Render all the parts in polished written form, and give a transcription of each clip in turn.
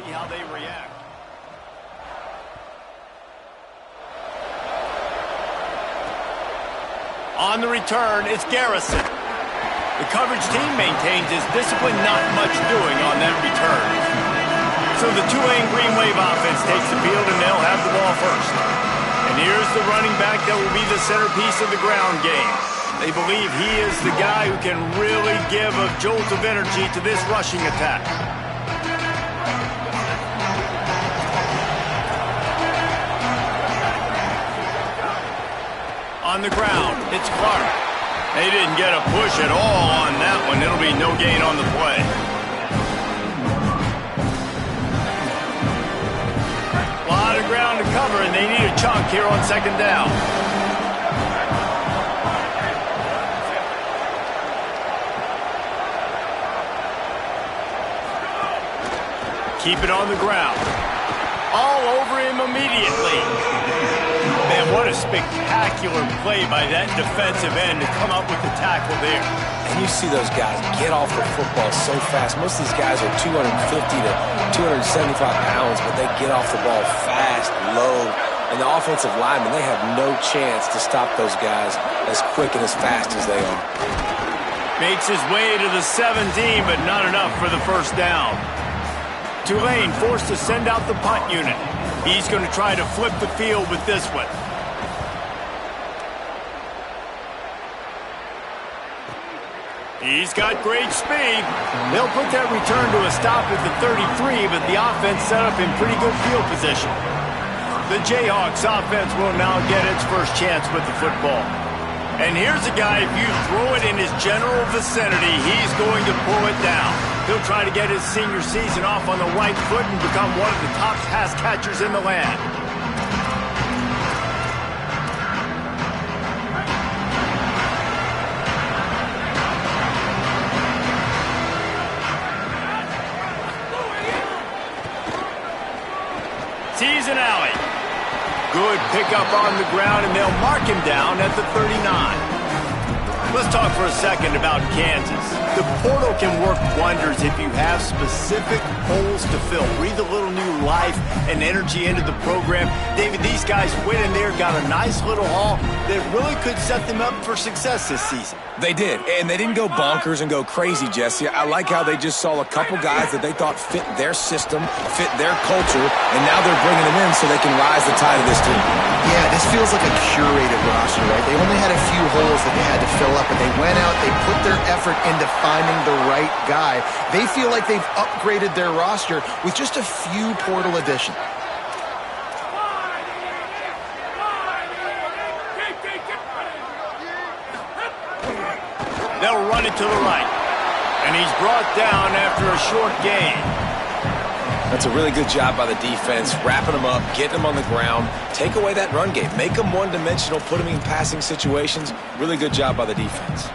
see how they react. On the return, it's Garrison. The coverage team maintains his discipline, not much doing on that return. So the Tulane Green Wave offense takes the field, and they'll have the ball first. And here's the running back that will be the centerpiece of the ground game. They believe he is the guy who can really give a jolt of energy to this rushing attack. On the ground, it's Clark. They didn't get a push at all on that one. It'll be no gain on the play. A lot of ground to cover, and they need a chunk here on second down. Keep it on the ground. All over him immediately. Man, what a spectacular play by that defensive end to come up with the tackle there. And you see those guys get off the football so fast. Most of these guys are 250 to 275 pounds, but they get off the ball fast, low. And the offensive linemen, they have no chance to stop those guys as quick and as fast as they are. Makes his way to the 17, but not enough for the first down. Tulane forced to send out the punt unit. He's going to try to flip the field with this one. He's got great speed. They'll put that return to a stop at the 33, but the offense set up in pretty good field position. The Jayhawks offense will now get its first chance with the football. And here's a guy, if you throw it in his general vicinity, he's going to pull it down. He'll try to get his senior season off on the right foot and become one of the top pass catchers in the land. Sees an alley. Good pickup on the ground, and they'll mark him down at the 39. Let's talk for a second about Kansas. The portal can work wonders if you have specific holes to fill. Breathe a little new life and energy into the program. David, these guys went in there, got a nice little haul that really could set them up for success this season. They did, and they didn't go bonkers and go crazy, Jesse. I like how they just saw a couple guys that they thought fit their system, fit their culture, and now they're bringing them in so they can rise the tide of this team. Yeah, this feels like a curated roster, right? They only had a few holes that they had to fill up, and they went out, they put their effort into finding the right guy. They feel like they've upgraded their roster with just a few portal additions. They'll run it to the right. And he's brought down after a short gain. That's a really good job by the defense, wrapping them up, getting them on the ground, take away that run game, make them one-dimensional, put them in passing situations. Really good job by the defense.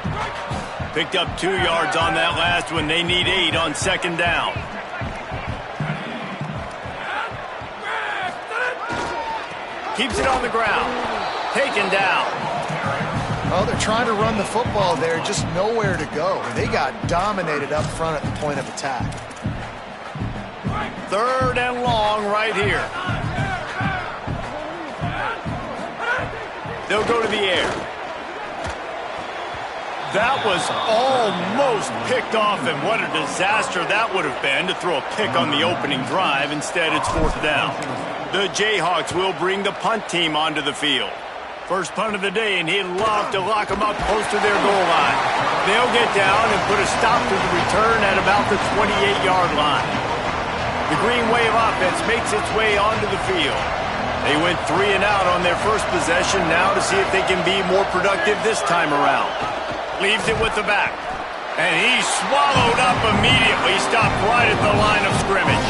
Picked up 2 yards on that last one. They need 8 on second down. Keeps it on the ground. Taken down. Oh, they're trying to run the football there, just nowhere to go. They got dominated up front at the point of attack. 3rd and long right here. They'll go to the air. That was almost picked off, and what a disaster that would have been to throw a pick on the opening drive. Instead, it's 4th down. The Jayhawks will bring the punt team onto the field. First punt of the day, and he'd love to lock them up close to their goal line. They'll get down and put a stop to the return at about the 28-yard line. The Green Wave offense makes its way onto the field. They went 3 and out on their first possession, now to see if they can be more productive this time around. Leaves it with the back. And he's swallowed up immediately, stopped right at the line of scrimmage.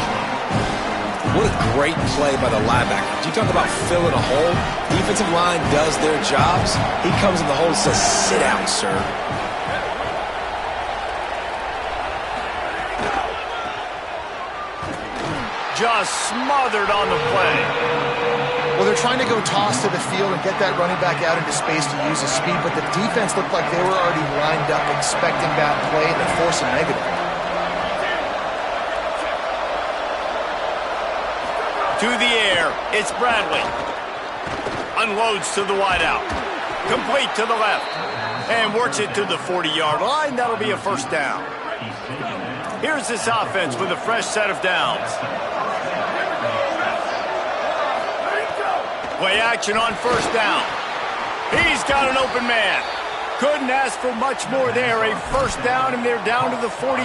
What a great play by the linebacker. You talk about filling a hole. Defensive line does their jobs. He comes in the hole and says, "Sit down, sir." Just smothered on the play. Well, they're trying to go toss to the field and get that running back out into space to use his speed, but the defense looked like they were already lined up expecting that play, and they force a negative. To the air, it's Bradley. Unloads to the wideout. Complete to the left. And works it to the 40-yard line. That'll be a first down. Here's this offense with a fresh set of downs. Play action on first down. He's got an open man. Couldn't ask for much more there. A first down, and they're down to the 42.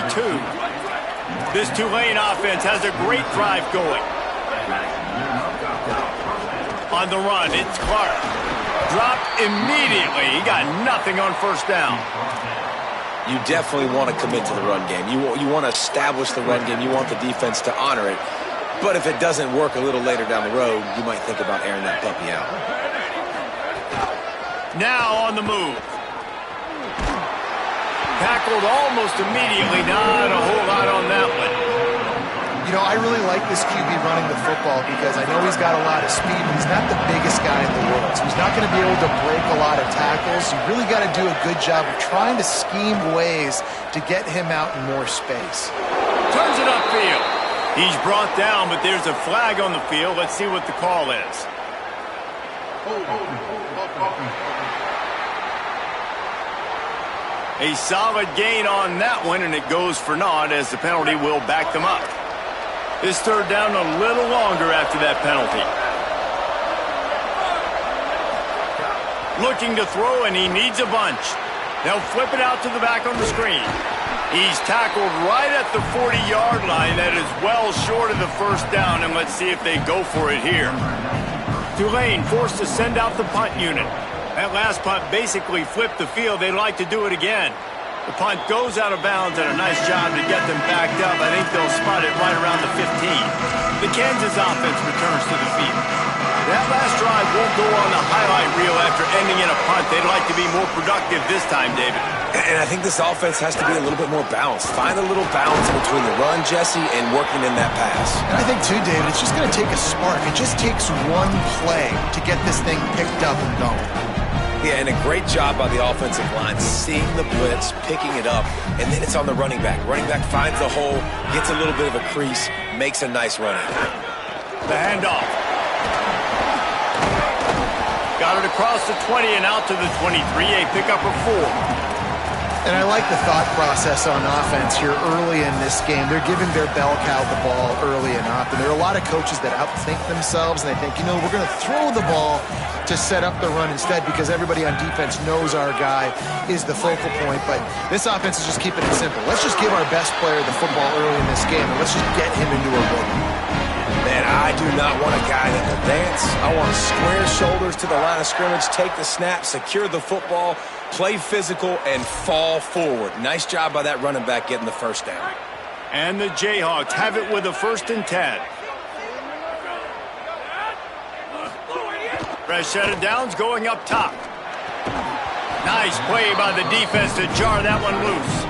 This Tulane offense has a great drive going. On the run, it's Clark. Dropped immediately. He got nothing on first down. You definitely want to commit to the run game. You want to establish the run game. You want the defense to honor it. But if it doesn't work a little later down the road, you might think about airing that puppy out. Now on the move. Tackled almost immediately. Not a whole lot on that one. You know, I really like this QB running the football because I know he's got a lot of speed, but he's not the biggest guy in the world. So he's not going to be able to break a lot of tackles. You really got to do a good job of trying to scheme ways to get him out in more space. Turns it upfield. He's brought down, but there's a flag on the field. Let's see what the call is. A solid gain on that one, and it goes for naught as the penalty will back them up. This third down a little longer after that penalty. Looking to throw, and he needs a bunch. They'll flip it out to the back on the screen. He's tackled right at the 40-yard line. That is well short of the first down, and let's see if they go for it here. Tulane forced to send out the punt unit. That last punt basically flipped the field. They'd like to do it again. The punt goes out of bounds, and a nice job to get them backed up. I think they'll spot it right around the 15. The Kansas offense returns to the field. That last drive won't go on the highlight reel after ending in a punt. They'd like to be more productive this time, David. And I think this offense has to be a little bit more balanced. Find a little balance between the run, Jesse, and working in that pass. And I think, too, David, it's just going to take a spark. It just takes one play to get this thing picked up and going. Yeah, and a great job by the offensive line, seeing the blitz, picking it up, and then it's on the running back. Running back finds the hole, gets a little bit of a crease, makes a nice run. The handoff. Got it across the 20 and out to the 23, a pickup of 4. And I like the thought process on offense here early in this game. They're giving their bell cow the ball early enough. And there are a lot of coaches that outthink themselves, and they think, you know, we're going to throw the ball to set up the run instead because everybody on defense knows our guy is the focal point. But this offense is just keeping it simple. Let's just give our best player the football early in this game, and let's just get him into a rhythm. Man, I do not want a guy that will dance. I want square shoulders to the line of scrimmage, take the snap, secure the football, play physical, and fall forward. Nice job by that running back getting the first down. And the Jayhawks have it with a 1st and 10. Fresh set of downs going up top. Nice play by the defense to jar that one loose.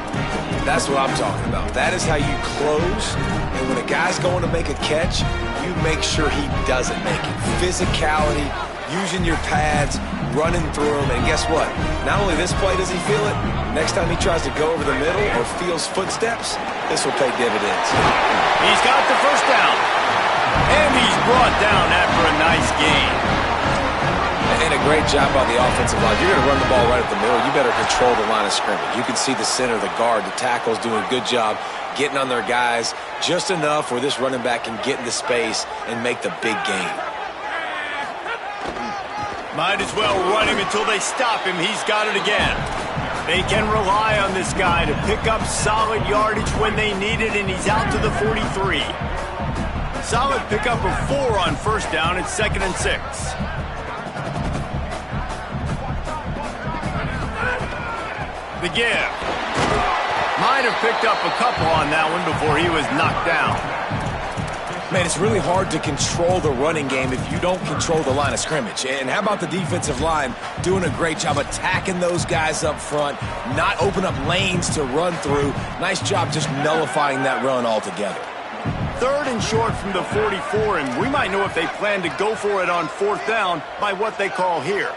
That's what I'm talking about. That is how you close. And when a guy's going to make a catch, you make sure he doesn't make it. Physicality, using your pads, running through them. And guess what? Not only this play does he feel it, next time he tries to go over the middle or feels footsteps, this will pay dividends. He's got the first down. And he's brought down after a nice gain. And a great job by the offensive line. You're going to run the ball right at the middle. You better control the line of scrimmage. You can see the center, the guard, the tackles doing a good job getting on their guys just enough where this running back can get into space and make the big gain. Might as well run him until they stop him. He's got it again. They can rely on this guy to pick up solid yardage when they need it, and he's out to the 43. Solid pickup of 4 on first down. It's 2nd and 6. The give. Might have picked up a couple on that one before he was knocked down. Man, it's really hard to control the running game if you don't control the line of scrimmage. And how about the defensive line doing a great job attacking those guys up front, not open up lanes to run through. Nice job just nullifying that run altogether. 3rd and short from the 44, and we might know if they plan to go for it on 4th down by what they call here.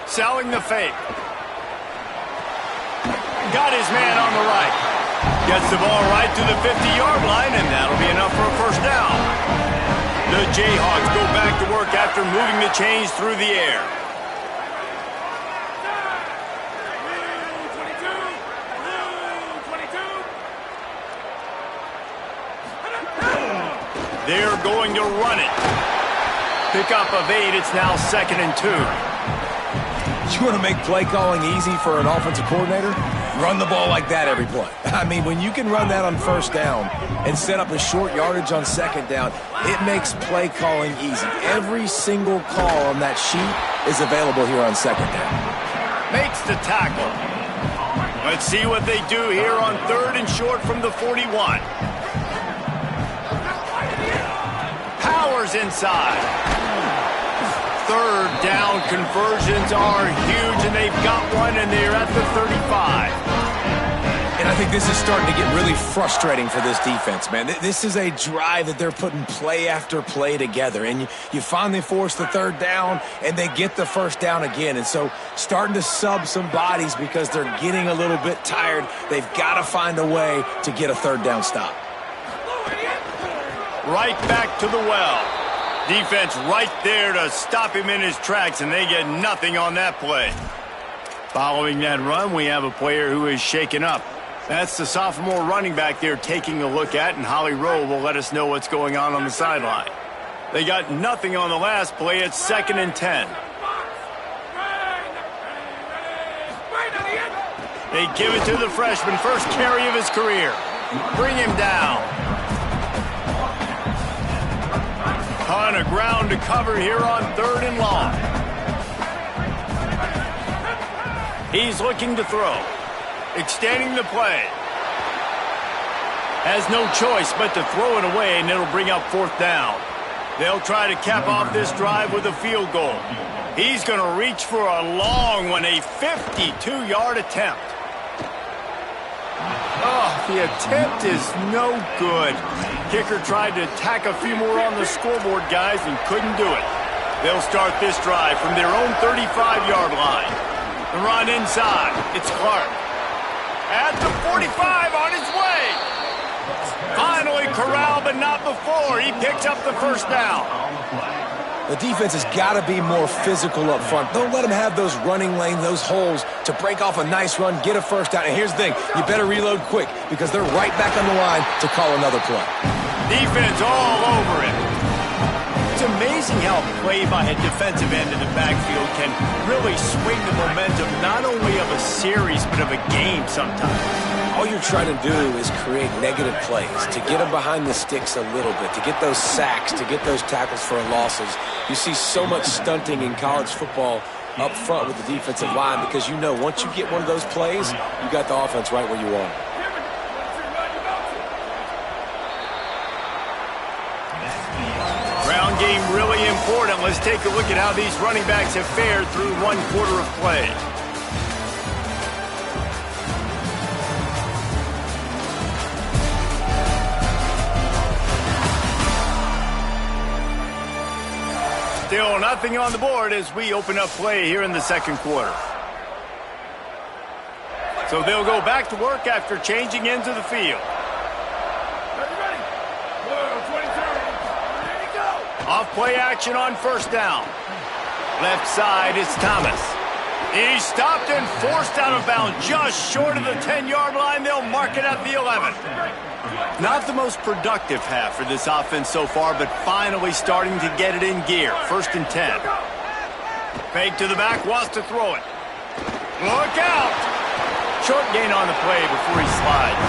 Selling the fake. Got his man on the right. Gets the ball right to the 50-yard line, and that'll be enough for a first down. Jayhawks go back to work after moving the chains through the air. They're going to run it. Pickup of 8. It's now 2nd and 2. You want to make play calling easy for an offensive coordinator? Run the ball like that every play. I mean, when you can run that on 1st down and set up a short yardage on 2nd down, it makes play calling easy. Every single call on that sheet is available here on 2nd down. Makes the tackle. Let's see what they do here on 3rd and short from the 41. Powers inside. 3rd down conversions are huge, and they've got one, and they're at the 35. And I think this is starting to get really frustrating for this defense, man. This is a drive that they're putting play after play together, and you finally force the 3rd down, and they get the 1st down again. And so starting to sub some bodies because they're getting a little bit tired. They've got to find a way to get a 3rd down stop. Right back to the well. Defense right there to stop him in his tracks, and they get nothing on that play. Following that run, we have a player who is shaken up. That's the sophomore running back they're taking a look at, and Holly Rowe will let us know what's going on the sideline. They got nothing on the last play. It's 2nd and 10. They give it to the freshman, first carry of his career. Bring him down. Ton of ground to cover here on 3rd and long. He's looking to throw. Extending the play. Has no choice but to throw it away, and it'll bring up 4th down. They'll try to cap off this drive with a field goal. He's going to reach for a long one, a 52-yard attempt. Oh, the attempt is no good. Kicker tried to tack a few more on the scoreboard, guys, and couldn't do it. They'll start this drive from their own 35-yard line. The run inside. It's Clark. At the 45, on his way. Finally corralled, but not before. He picks up the 1st down. The defense has got to be more physical up front. Don't let them have those running lanes, those holes to break off a nice run, get a 1st down. And here's the thing, you better reload quick because they're right back on the line to call another play. Defense all over it. It's amazing how play by a defensive end in the backfield can really swing the momentum not only of a series but of a game sometimes. All you're trying to do is create negative plays, to get them behind the sticks a little bit, to get those sacks, to get those tackles for losses. You see so much stunting in college football up front with the defensive line because you know once you get one of those plays, you got the offense right where you want it. Ground game really important. Let's take a look at how these running backs have fared through 1 quarter of play. Still nothing on the board as we open up play here in the 2nd quarter. So they'll go back to work after changing into the field. Off play action on 1st down. Left side is Thomas. He's stopped and forced out of bounds just short of the 10-yard line. They'll mark it at the 11. Not the most productive half for this offense so far, but finally starting to get it in gear. 1st and 10. Fake to the back, wants to throw it. Look out! Short gain on the play before he slides.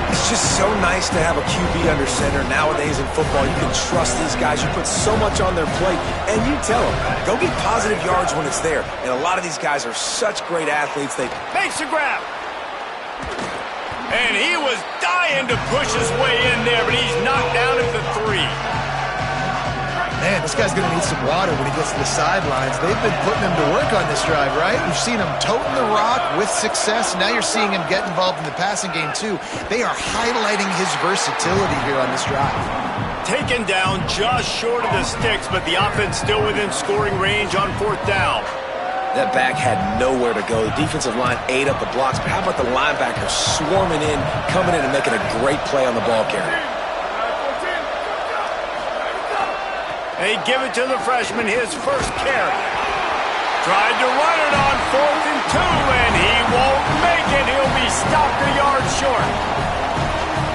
It's just so nice to have a QB under center nowadays in football. You can trust these guys. You put so much on their plate, and you tell them, go get positive yards when it's there. And a lot of these guys are such great athletes. They makes a grab. And he was dying to push his way in there, but he's knocked down at the 3. Man, this guy's going to need some water when he gets to the sidelines. They've been putting him to work on this drive, right? We've seen him toting the rock with success. Now you're seeing him get involved in the passing game, too. They are highlighting his versatility here on this drive. Taken down just short of the sticks, but the offense still within scoring range on 4th down. That back had nowhere to go. The defensive line ate up the blocks, but how about the linebackers swarming in, coming in and making a great play on the ball carrier? They give it to the freshman, his first carry. Tried to run it on 4th and 2, and he won't make it. He'll be stopped a yard short.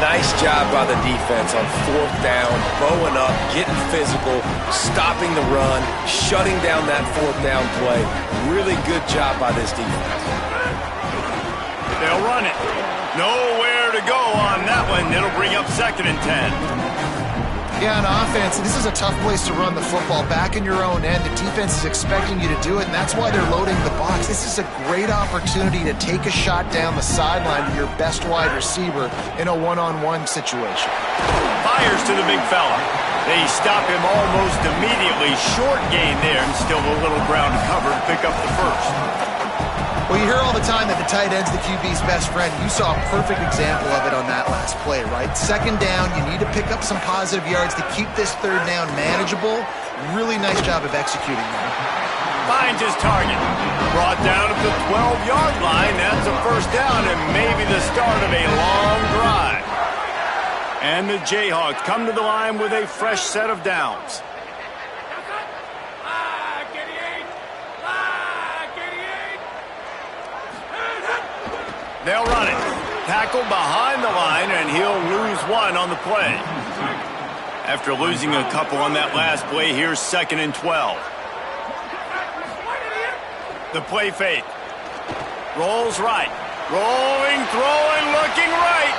Nice job by the defense on 4th down, bowing up, getting physical, stopping the run, shutting down that 4th down play. Really good job by this defense. They'll run it. Nowhere to go on that one. It'll bring up 2nd and 10. Yeah, on offense, this is a tough place to run the football. Back in your own end, the defense is expecting you to do it, and that's why they're loading the box. This is a great opportunity to take a shot down the sideline to your best wide receiver in a one-on-one situation. Fires to the big fella. They stop him almost immediately. Short gain there, and still a little ground to cover to pick up the first. Well, you hear all the time that the tight end's the QB's best friend. You saw a perfect example of it on that last play, right? 2nd down, you need to pick up some positive yards to keep this 3rd down manageable. Really nice job of executing that. Finds his target. Brought down at the 12-yard line. That's a first down and maybe the start of a long drive. And the Jayhawks come to the line with a fresh set of downs. They'll run it. Tackle behind the line, and he'll lose 1 on the play. After losing a couple on that last play, here's 2nd and 12. The play fake. Rolls right. Rolling, throwing, looking right.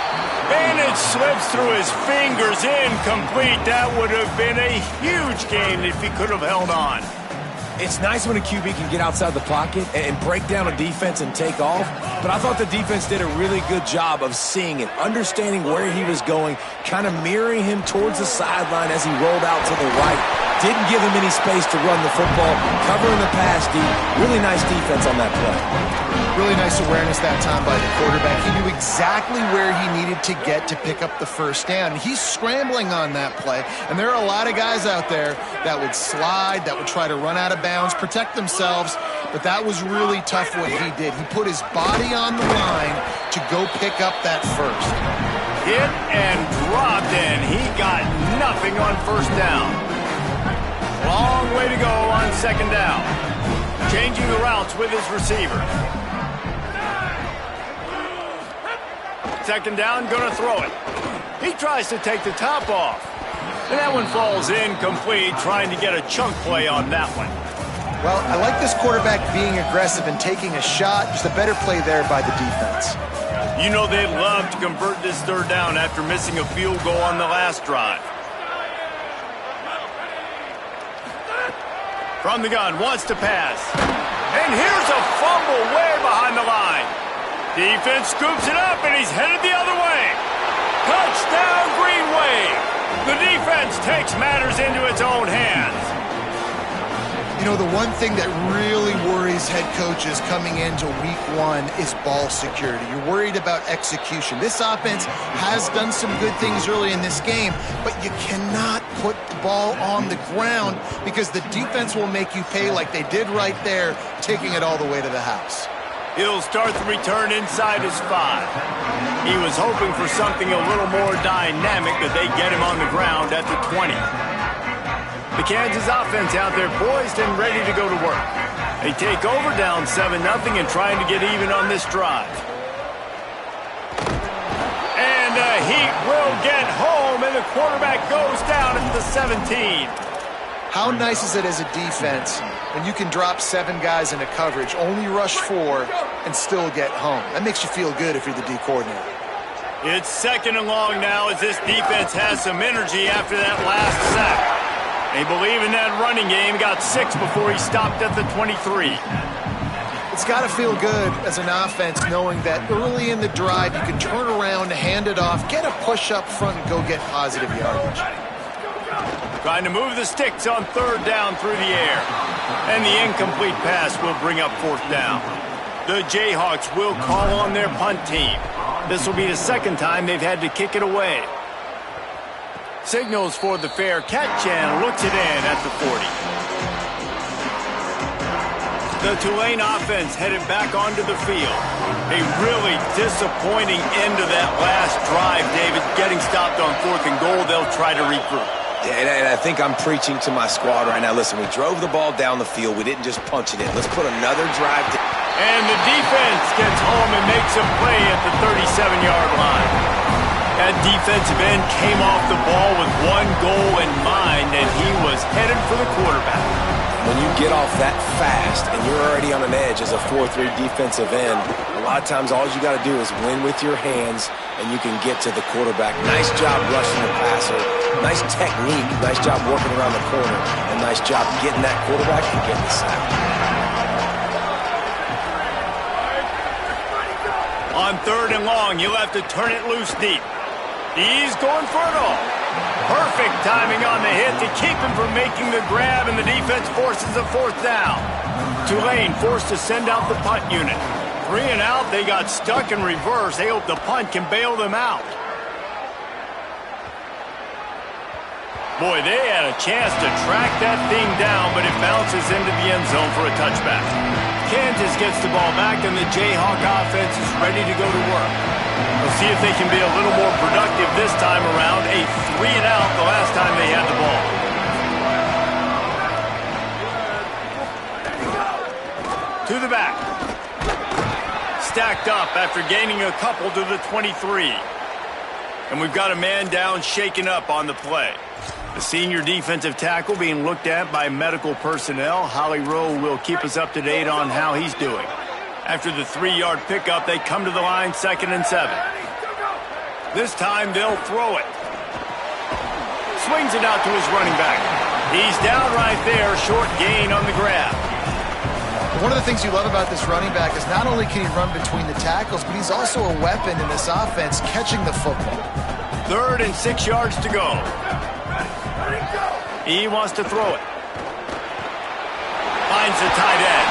And it slips through his fingers, incomplete. That would have been a huge gain if he could have held on. It's nice when a QB can get outside the pocket and break down a defense and take off, but I thought the defense did a really good job of seeing it, understanding where he was going, kind of mirroring him towards the sideline as he rolled out to the right. Didn't give him any space to run the football, covering the pass deep. Really nice defense on that play. Really nice awareness that time by the quarterback. He knew exactly where he needed to get to pick up the first down. He's scrambling on that play, and there are a lot of guys out there that would slide, that would try to run out of bounds, protect themselves, but that was really tough what he did. He put his body on the line to go pick up that first. Hit and dropped, and he got nothing on first down. Long way to go on 2nd down. Changing the routes with his receiver. 2nd down, gonna throw it. He tries to take the top off. And that one falls incomplete, trying to get a chunk play on that one. Well, I like this quarterback being aggressive and taking a shot. Just a better play there by the defense. You know they'd love to convert this 3rd down after missing a field goal on the last drive. From the gun, wants to pass. And here's a fumble way behind the line. Defense scoops it up, and he's headed the other way. Touchdown, Green Wave. The defense takes matters into its own hands. You know, the one thing that really worries head coaches coming into week 1 is ball security. You're worried about execution. This offense has done some good things early in this game, but you cannot put the ball on the ground because the defense will make you pay like they did right there, taking it all the way to the house. He'll start the return inside his 5. He was hoping for something a little more dynamic, but they get him on the ground at the 20. The Kansas offense out there poised and ready to go to work. They take over down 7-0 and trying to get even on this drive. And he will get home, and the quarterback goes down at the 17. How nice is it as a defense when you can drop 7 guys into coverage, only rush 4, and still get home? That makes you feel good if you're the D coordinator. It's 2nd and long now as this defense has some energy after that last sack. They believe in that running game. Got 6 before he stopped at the 23. It's got to feel good as an offense knowing that early in the drive you can turn around, hand it off, get a push up front, and go get positive yardage. Trying to move the sticks on 3rd down through the air. And the incomplete pass will bring up 4th down. The Jayhawks will call on their punt team. This will be the 2nd time they've had to kick it away. Signals for the fair catch and looks it in at the 40. The Tulane offense headed back onto the field. A really disappointing end to that last drive, David. Getting stopped on 4th and goal, they'll try to regroup. And I think I'm preaching to my squad right now. Listen, we drove the ball down the field. We didn't just punch it in. Let's put another drive. And the defense gets home and makes a play at the 37-yard line. That defensive end came off the ball with one goal in mind, and he was headed for the quarterback. When you get off that fast and you're already on an edge as a 4-3 defensive end, a lot of times all you got to do is win with your hands, and you can get to the quarterback. Nice job rushing the passer. Nice technique. Nice job working around the corner. And nice job getting that quarterback and getting the sack. On 3rd and long, you'll have to turn it loose deep. He's going for it all. Perfect timing on the hit to keep him from making the grab, and the defense forces a 4th down. Tulane forced to send out the punt unit. 3 and out, they got stuck in reverse. They hope the punt can bail them out. Boy, they had a chance to track that thing down, but it bounces into the end zone for a touchback. Kansas gets the ball back, and the Jayhawk offense is ready to go to work. We'll see if they can be a little more productive this time around. A 3 and out the last time they had the ball. To the back. Stacked up after gaining a couple to the 23. And we've got a man down, shaken up on the play. The senior defensive tackle being looked at by medical personnel. Holly Rowe will keep us up to date on how he's doing. After the 3-yard pickup, they come to the line, 2nd and 7. This time they'll throw it. Swings it out to his running back. He's down right there, short gain on the grab. One of the things you love about this running back is not only can he run between the tackles, but he's also a weapon in this offense catching the football. 3rd and 6 yards to go. He wants to throw it. Finds the tight end.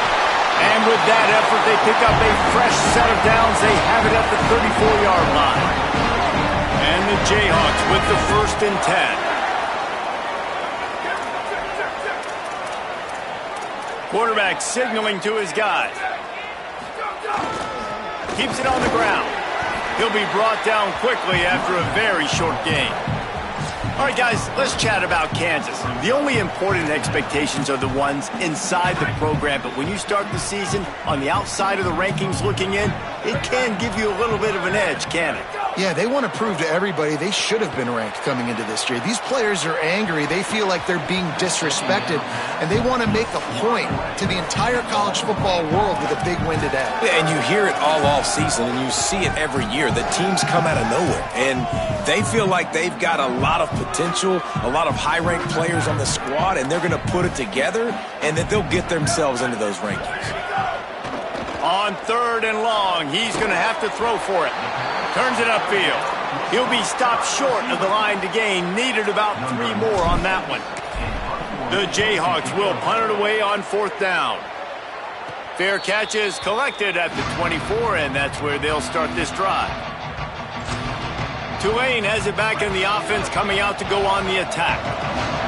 And with that effort, they pick up a fresh set of downs. They have it at the 34-yard line. And the Jayhawks with the 1st and 10. Quarterback signaling to his guys. Keeps it on the ground. He'll be brought down quickly after a very short gain. All right, guys, let's chat about Kansas. The only important expectations are the ones inside the program, but when you start the season on the outside of the rankings looking in, it can give you a little bit of an edge, can it? Yeah, they want to prove to everybody they should have been ranked coming into this year. These players are angry. They feel like they're being disrespected, and they want to make a point to the entire college football world with a big win today. Yeah, and you hear it all off season, and you see it every year. The teams come out of nowhere, and they feel like they've got a lot of potential, a lot of high-ranked players on the squad, and they're going to put it together, and that they'll get themselves into those rankings. On 3rd and long, he's going to have to throw for it. Turns it upfield. He'll be stopped short of the line to gain. Needed about 3 more on that one. The Jayhawks will punt it away on 4th down. Fair catch is collected at the 24, and that's where they'll start this drive. Tulane has it back in the offense, coming out to go on the attack.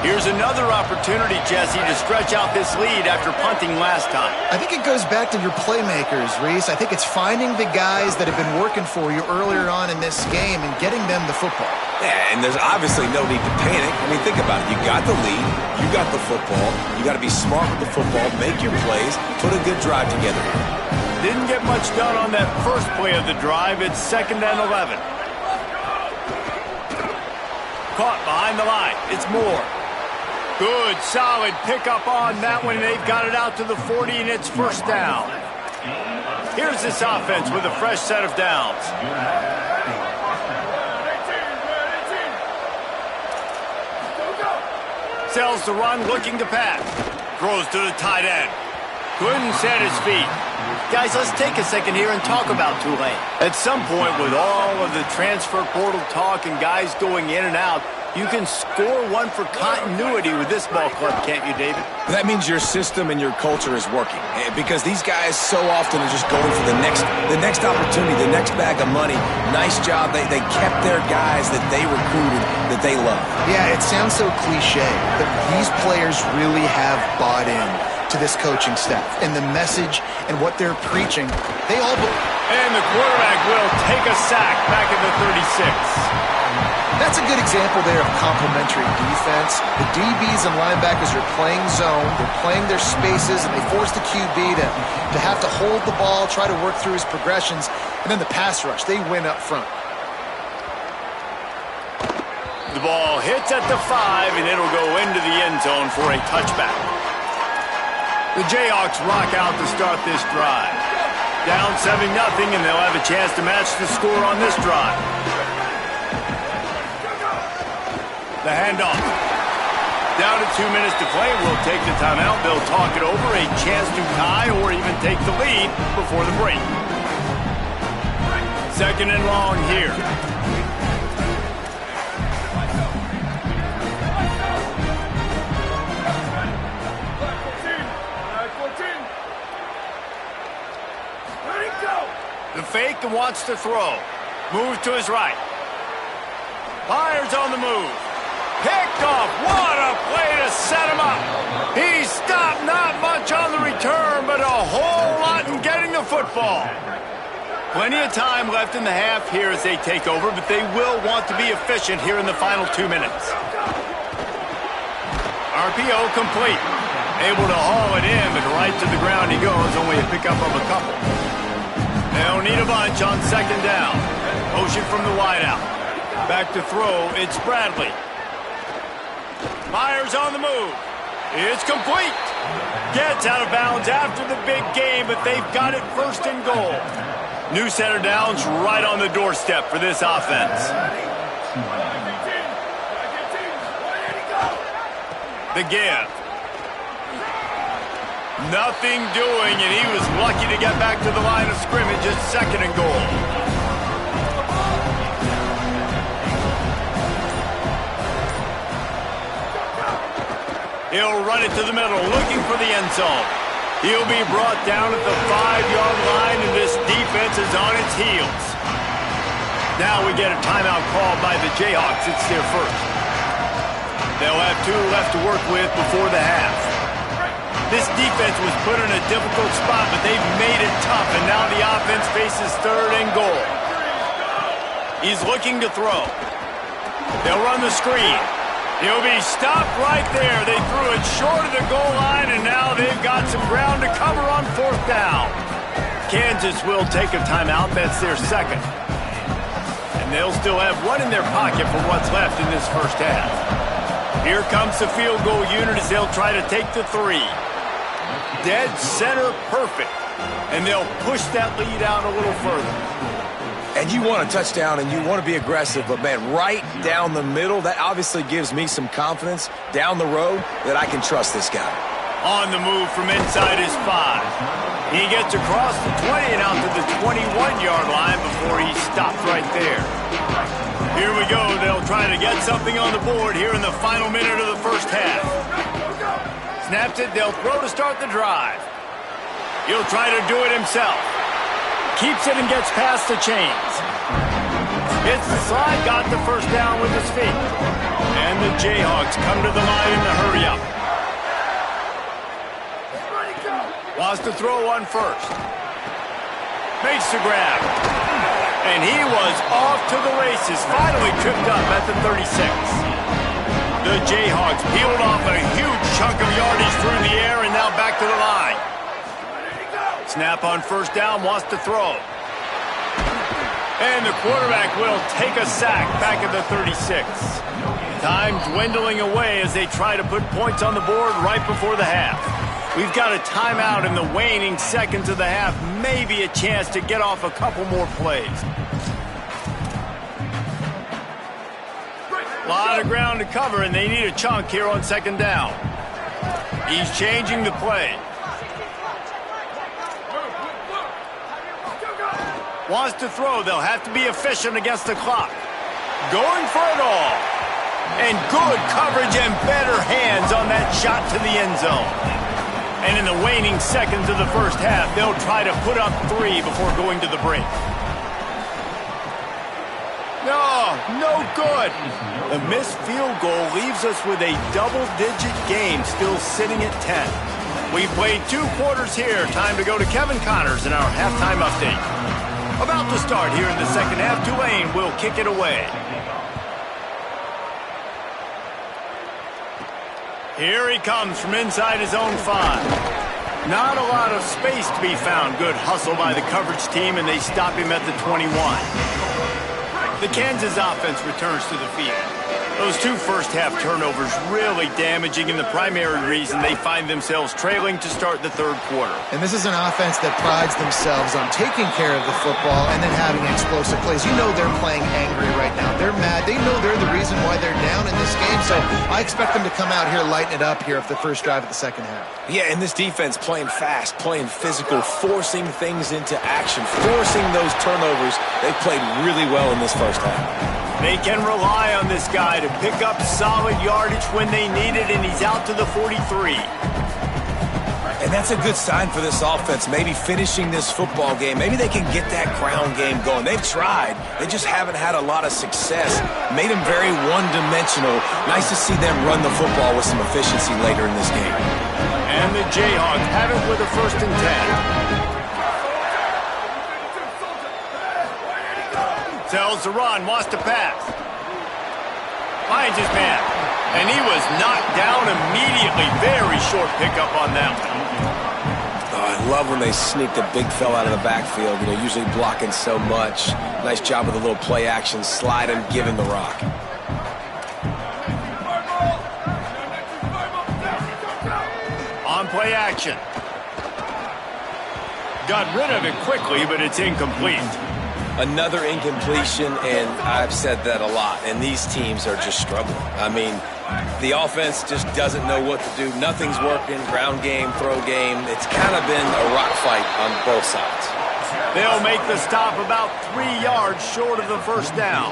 Here's another opportunity, Jesse, to stretch out this lead after punting last time. I think it goes back to your playmakers, Reese. I think it's finding the guys that have been working for you earlier on in this game and getting them the football. Yeah, and there's obviously no need to panic. I mean, think about it. You got the lead. You got the football. You got to be smart with the football, make your plays, put a good drive together. Didn't get much done on that first play of the drive. It's 2nd and 11. Caught behind the line. It's Moore. Good, solid pickup on that one. They've got it out to the 40, and it's 1st down. Here's this offense with a fresh set of downs. Sells the run, looking to pass. Throws to the tight end. Couldn't set his feet. Guys, let's take a second here and talk about Tulane. At some point, with all of the transfer portal talk and guys going in and out, you can score one for continuity with this ball club, can't you, David? That means your system and your culture is working, because these guys so often are just going for the next opportunity, the next bag of money. Nice job. They kept their guys that they recruited, that they love. Yeah, it sounds so cliche, but these players really have bought in to this coaching staff and the message and what they're preaching. They all believe. And the quarterback will take a sack back at the 36. That's a good example there of complementary defense. The DBs and linebackers are playing zone, they're playing their spaces, and they force the QB to have to hold the ball, try to work through his progressions, and then the pass rush, they win up front. The ball hits at the 5, and it'll go into the end zone for a touchback. The Jayhawks rock out to start this drive. Down 7-0, and they'll have a chance to match the score on this drive. The handoff. Down to 2 minutes to play. We'll take the timeout. They'll talk it over. A chance to tie or even take the lead before the break. 2nd and long here. The fake and wants to throw. Moves to his right. Fires on the move. Picked off. What a play to set him up. He stopped, not much on the return, but a whole lot in getting the football. Plenty of time left in the half here as they take over, but they will want to be efficient here in the final 2 minutes. RPO complete. Able to haul it in, but right to the ground he goes. Only a pickup of a couple. They'll need a bunch on 2nd down. Motion from the wideout. Back to throw, it's Bradley. Myers on the move. It's complete. Gets out of bounds after the big game, but they've got it 1st and goal. New center downs right on the doorstep for this offense. The give. Nothing doing, and he was lucky to get back to the line of scrimmage at 2nd and goal. He'll run it to the middle, looking for the end zone. He'll be brought down at the 5-yard line, and this defense is on its heels. Now we get a timeout called by the Jayhawks. It's their first. They'll have 2 left to work with before the half. This defense was put in a difficult spot, but they've made it tough, and now the offense faces 3rd and goal. He's looking to throw. They'll run the screen. He'll be stopped right there. They threw it short of the goal line, and now they've got some ground to cover on 4th down. Kansas will take a timeout. That's their 2nd. And they'll still have 1 in their pocket for what's left in this first half. Here comes the field goal unit as they'll try to take the 3. Dead center perfect. And they'll push that lead out a little further. And you want a touchdown and you want to be aggressive, but man, right down the middle, that obviously gives me some confidence down the road that I can trust this guy. On the move from inside his 5. He gets across the 20 and out to the 21-yard line before he stopped right there. Here we go. They'll try to get something on the board here in the final minute of the first half. Snaps it. They'll throw to start the drive. He'll try to do it himself. Keeps it and gets past the chains. Hits the slide. Got the first down with his feet. And the Jayhawks come to the line in the hurry up. Wants to throw on first. Makes the grab. And he was off to the races. Finally tripped up at the 36. The Jayhawks peeled off a huge chunk of yardage through the air and now back to the line. Snap on first down, wants to throw. And the quarterback will take a sack back at the 36. Time dwindling away as they try to put points on the board right before the half. We've got a timeout in the waning seconds of the half. Maybe a chance to get off a couple more plays. A lot of ground to cover, and they need a chunk here on 2nd down. He's changing the play. Wants to throw. They'll have to be efficient against the clock. Going for it all. And good coverage and better hands on that shot to the end zone. And in the waning seconds of the first half, they'll try to put up 3 before going to the break. No good. A missed field goal leaves us with a double-digit game still sitting at 10. We've played 2 quarters here. Time to go to Kevin Connors in our halftime update. About to start here in the second half, Tulane will kick it away. Here he comes from inside his own 5. Not a lot of space to be found. Good hustle by the coverage team, and they stop him at the 21. The Kansas offense returns to the field. Those 2 first-half turnovers really damaging, and the primary reason they find themselves trailing to start the third quarter. And this is an offense that prides themselves on taking care of the football and then having explosive plays. You know they're playing angry right now. They're mad. They know they're the reason why they're down in this game, so I expect them to come out here, lighten it up here for the first drive of the second half. Yeah, and this defense playing fast, playing physical, forcing things into action, forcing those turnovers. They played really well in this first half. They can rely on this guy to pick up solid yardage when they need it, and he's out to the 43. And that's a good sign for this offense, maybe finishing this football game. Maybe they can get that ground game going. They've tried. They just haven't had a lot of success. Made them very one-dimensional. Nice to see them run the football with some efficiency later in this game. And the Jayhawks have it with a 1st and 10. Tells to run, wants to pass. Finds his man. And he was knocked down immediately. Very short pickup on that one. Oh, I love when they sneak the big fella out of the backfield. You know, usually blocking so much. Nice job with a little play action, slide him, give him the rock. On play action. Got rid of it quickly, but it's incomplete. Another incompletion, and I've said that a lot, and these teams are just struggling. I mean, the offense just doesn't know what to do. Nothing's working, ground game, throw game. It's kind of been a rock fight on both sides. They'll make the stop about 3 yards short of the first down.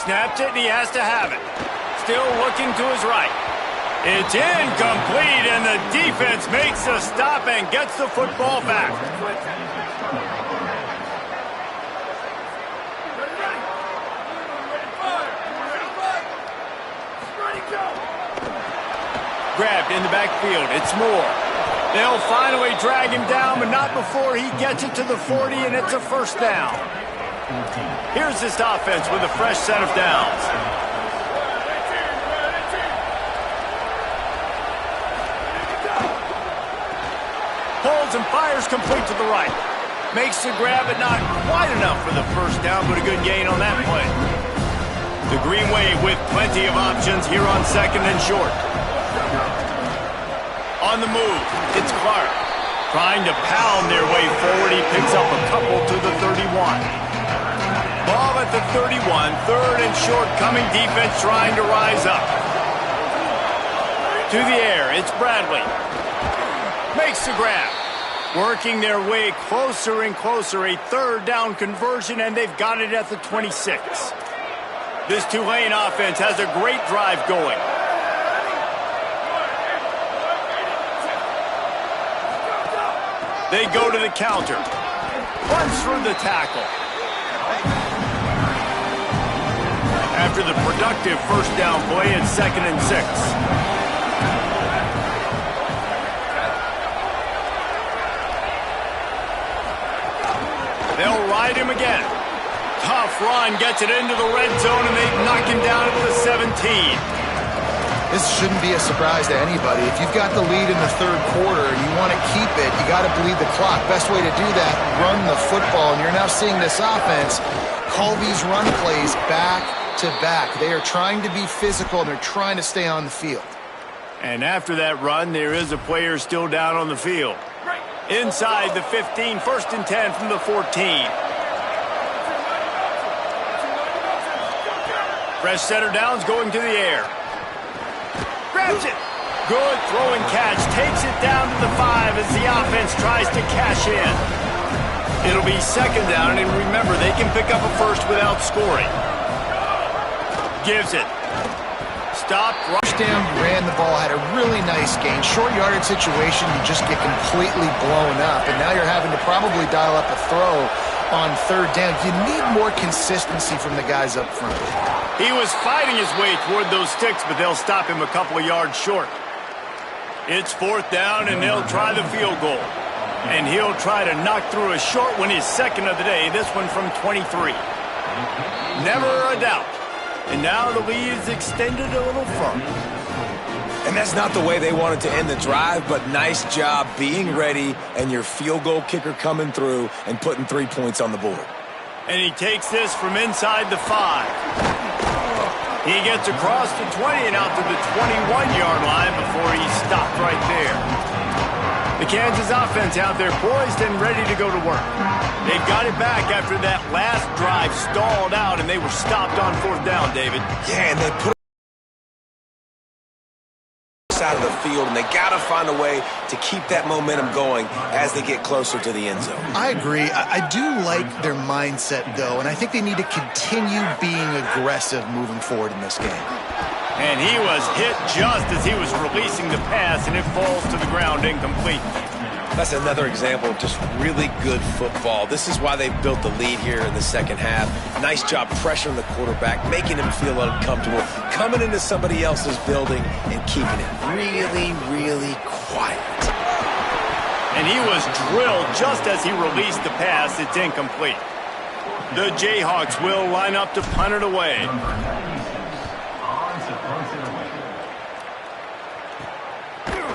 Snapped it, and he has to have it. Still looking to his right. It's incomplete, and the defense makes a stop and gets the football back. Grabbed in the backfield. It's Moore. They'll finally drag him down, but not before he gets it to the 40, and it's a first down. Here's this offense with a fresh set of downs. Pulls and fires complete to the right. Makes the grab, but not quite enough for the first down, but a good gain on that play. The Green Wave with plenty of options here on 2nd and short. On the move, it's Clark. Trying to pound their way forward. He picks up a couple to the 31. Ball at the 31, 3rd and short, coming defense trying to rise up. To the air, it's Bradley. Makes the grab. Working their way closer and closer. A 3rd down conversion, and they've got it at the 26. This Tulane offense has a great drive going. They go to the counter. Runs through the tackle. After the productive first down play, it's 2nd and 6. They'll ride him again. Tough run, gets it into the red zone, and they knock him down at the 17. This shouldn't be a surprise to anybody. If you've got the lead in the 3rd quarter and you want to keep it, you got to bleed the clock. Best way to do that, run the football. And you're now seeing this offense call these run plays back to back. They are trying to be physical, and they're trying to stay on the field. And after that run, there is a player still down on the field. Inside the 15, 1st and 10 from the 14. Fresh setter downs going to the air. Grabs it. Good throwing catch. Takes it down to the 5 as the offense tries to cash in. It'll be 2nd down, and remember, they can pick up a first without scoring. Gives it. Stopped. Rushed down, ran the ball, had a really nice gain. Short yardage situation, you just get completely blown up. And now you're having to probably dial up a throw on 3rd down. You need more consistency from the guys up front. He was fighting his way toward those sticks, but they'll stop him a couple of yards short. It's 4th down, and they'll try the field goal. And he'll try to knock through a short one, his 2nd of the day, this one from 23. Never a doubt. And now the lead is extended a little further. And that's not the way they wanted to end the drive, but nice job being ready and your field goal kicker coming through and putting 3 points on the board. And he takes this from inside the 5. He gets across the 20 and out to the 21-yard line before he's stopped right there. The Kansas offense out there poised and ready to go to work. They've got it back after that last drive stalled out and they were stopped on 4th down, David. Yeah, and they put out of the field, and they got to find a way to keep that momentum going as they get closer to the end zone. I agree. I do like their mindset, though, and I think they need to continue being aggressive moving forward in this game. And he was hit just as he was releasing the pass, and it falls to the ground incomplete. That's another example of just really good football. This is why they built the lead here in the second half. Nice job pressuring the quarterback, making him feel uncomfortable, coming into somebody else's building and keeping it really, really quiet. And he was drilled just as he released the pass. It's incomplete. The Jayhawks will line up to punt it away.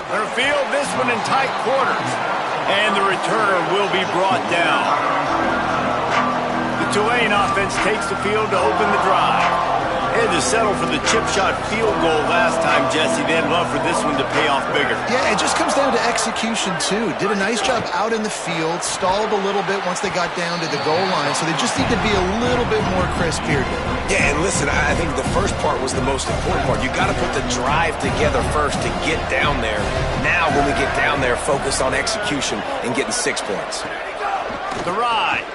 They'll field this one in tight quarters. And the returner will be brought down. The Tulane offense takes the field to open the drive. They had to settle for the chip shot field goal last time, Jesse. They'd love for this one to pay off bigger. Yeah, it just comes down to execution, too. Did a nice job out in the field, stalled a little bit once they got down to the goal line, so they just need to be a little bit more crisp here. Yeah, and listen, I think the first part was the most important part. You got to put the drive together first to get down there. Now, when we get down there, focus on execution and getting 6 points. The ride.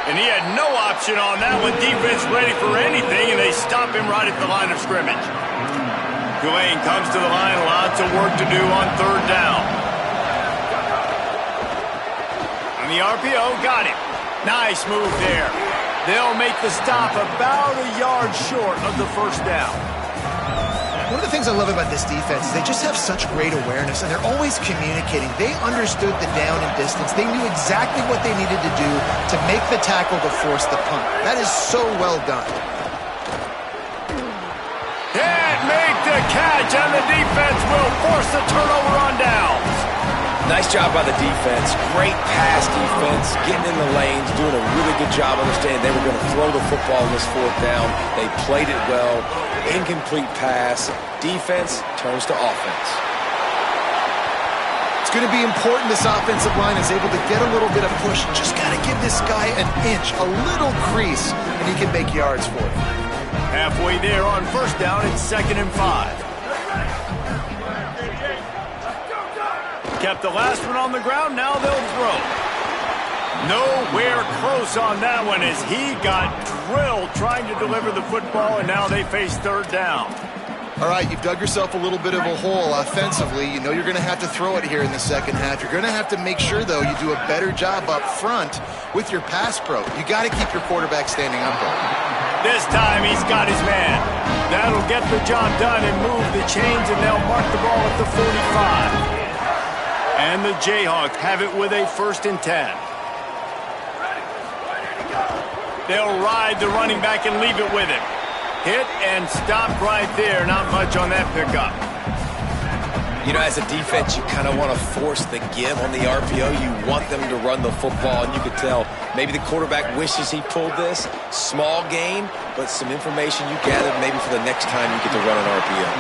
And he had no option on that one. Defense ready for anything, and they stop him right at the line of scrimmage. Tulane comes to the line. Lots of work to do on 3rd down. And the RPO got him. Nice move there. They'll make the stop about a yard short of the 1st down. One of the things I love about this defense is they just have such great awareness, and they're always communicating. They understood the down and distance. They knew exactly what they needed to do to make the tackle to force the punt. That is so well done. Can't make the catch, and the defense will force the turnover on downs. Nice job by the defense. Great pass defense, getting in the lanes, doing a really good job understanding they were going to throw the football in this 4th down. They played it well. Incomplete pass. Defense turns to offense. It's going to be important this offensive line is able to get a little bit of push. Just got to give this guy an inch, a little crease, and he can make yards for it. Halfway there on 1st down, it's 2nd and 5. Kept the last one on the ground, now they'll throw. Nowhere close on that one as he got drilled trying to deliver the football, and now they face 3rd down. All right, you've dug yourself a little bit of a hole offensively. You know you're going to have to throw it here in the second half. You're going to have to make sure, though, you do a better job up front with your pass pro. You got to keep your quarterback standing upright. This time he's got his man. That'll get the job done and move the chains, and they'll mark the ball at the 45. And the Jayhawks have it with a 1st and 10. They'll ride the running back and leave it with him. Hit and stop right there. Not much on that pickup. You know, as a defense, you kind of want to force the give on the RPO. You want them to run the football, and you could tell maybe the quarterback wishes he pulled this. Small gain, but some information you gathered maybe for the next time you get to run an RPO.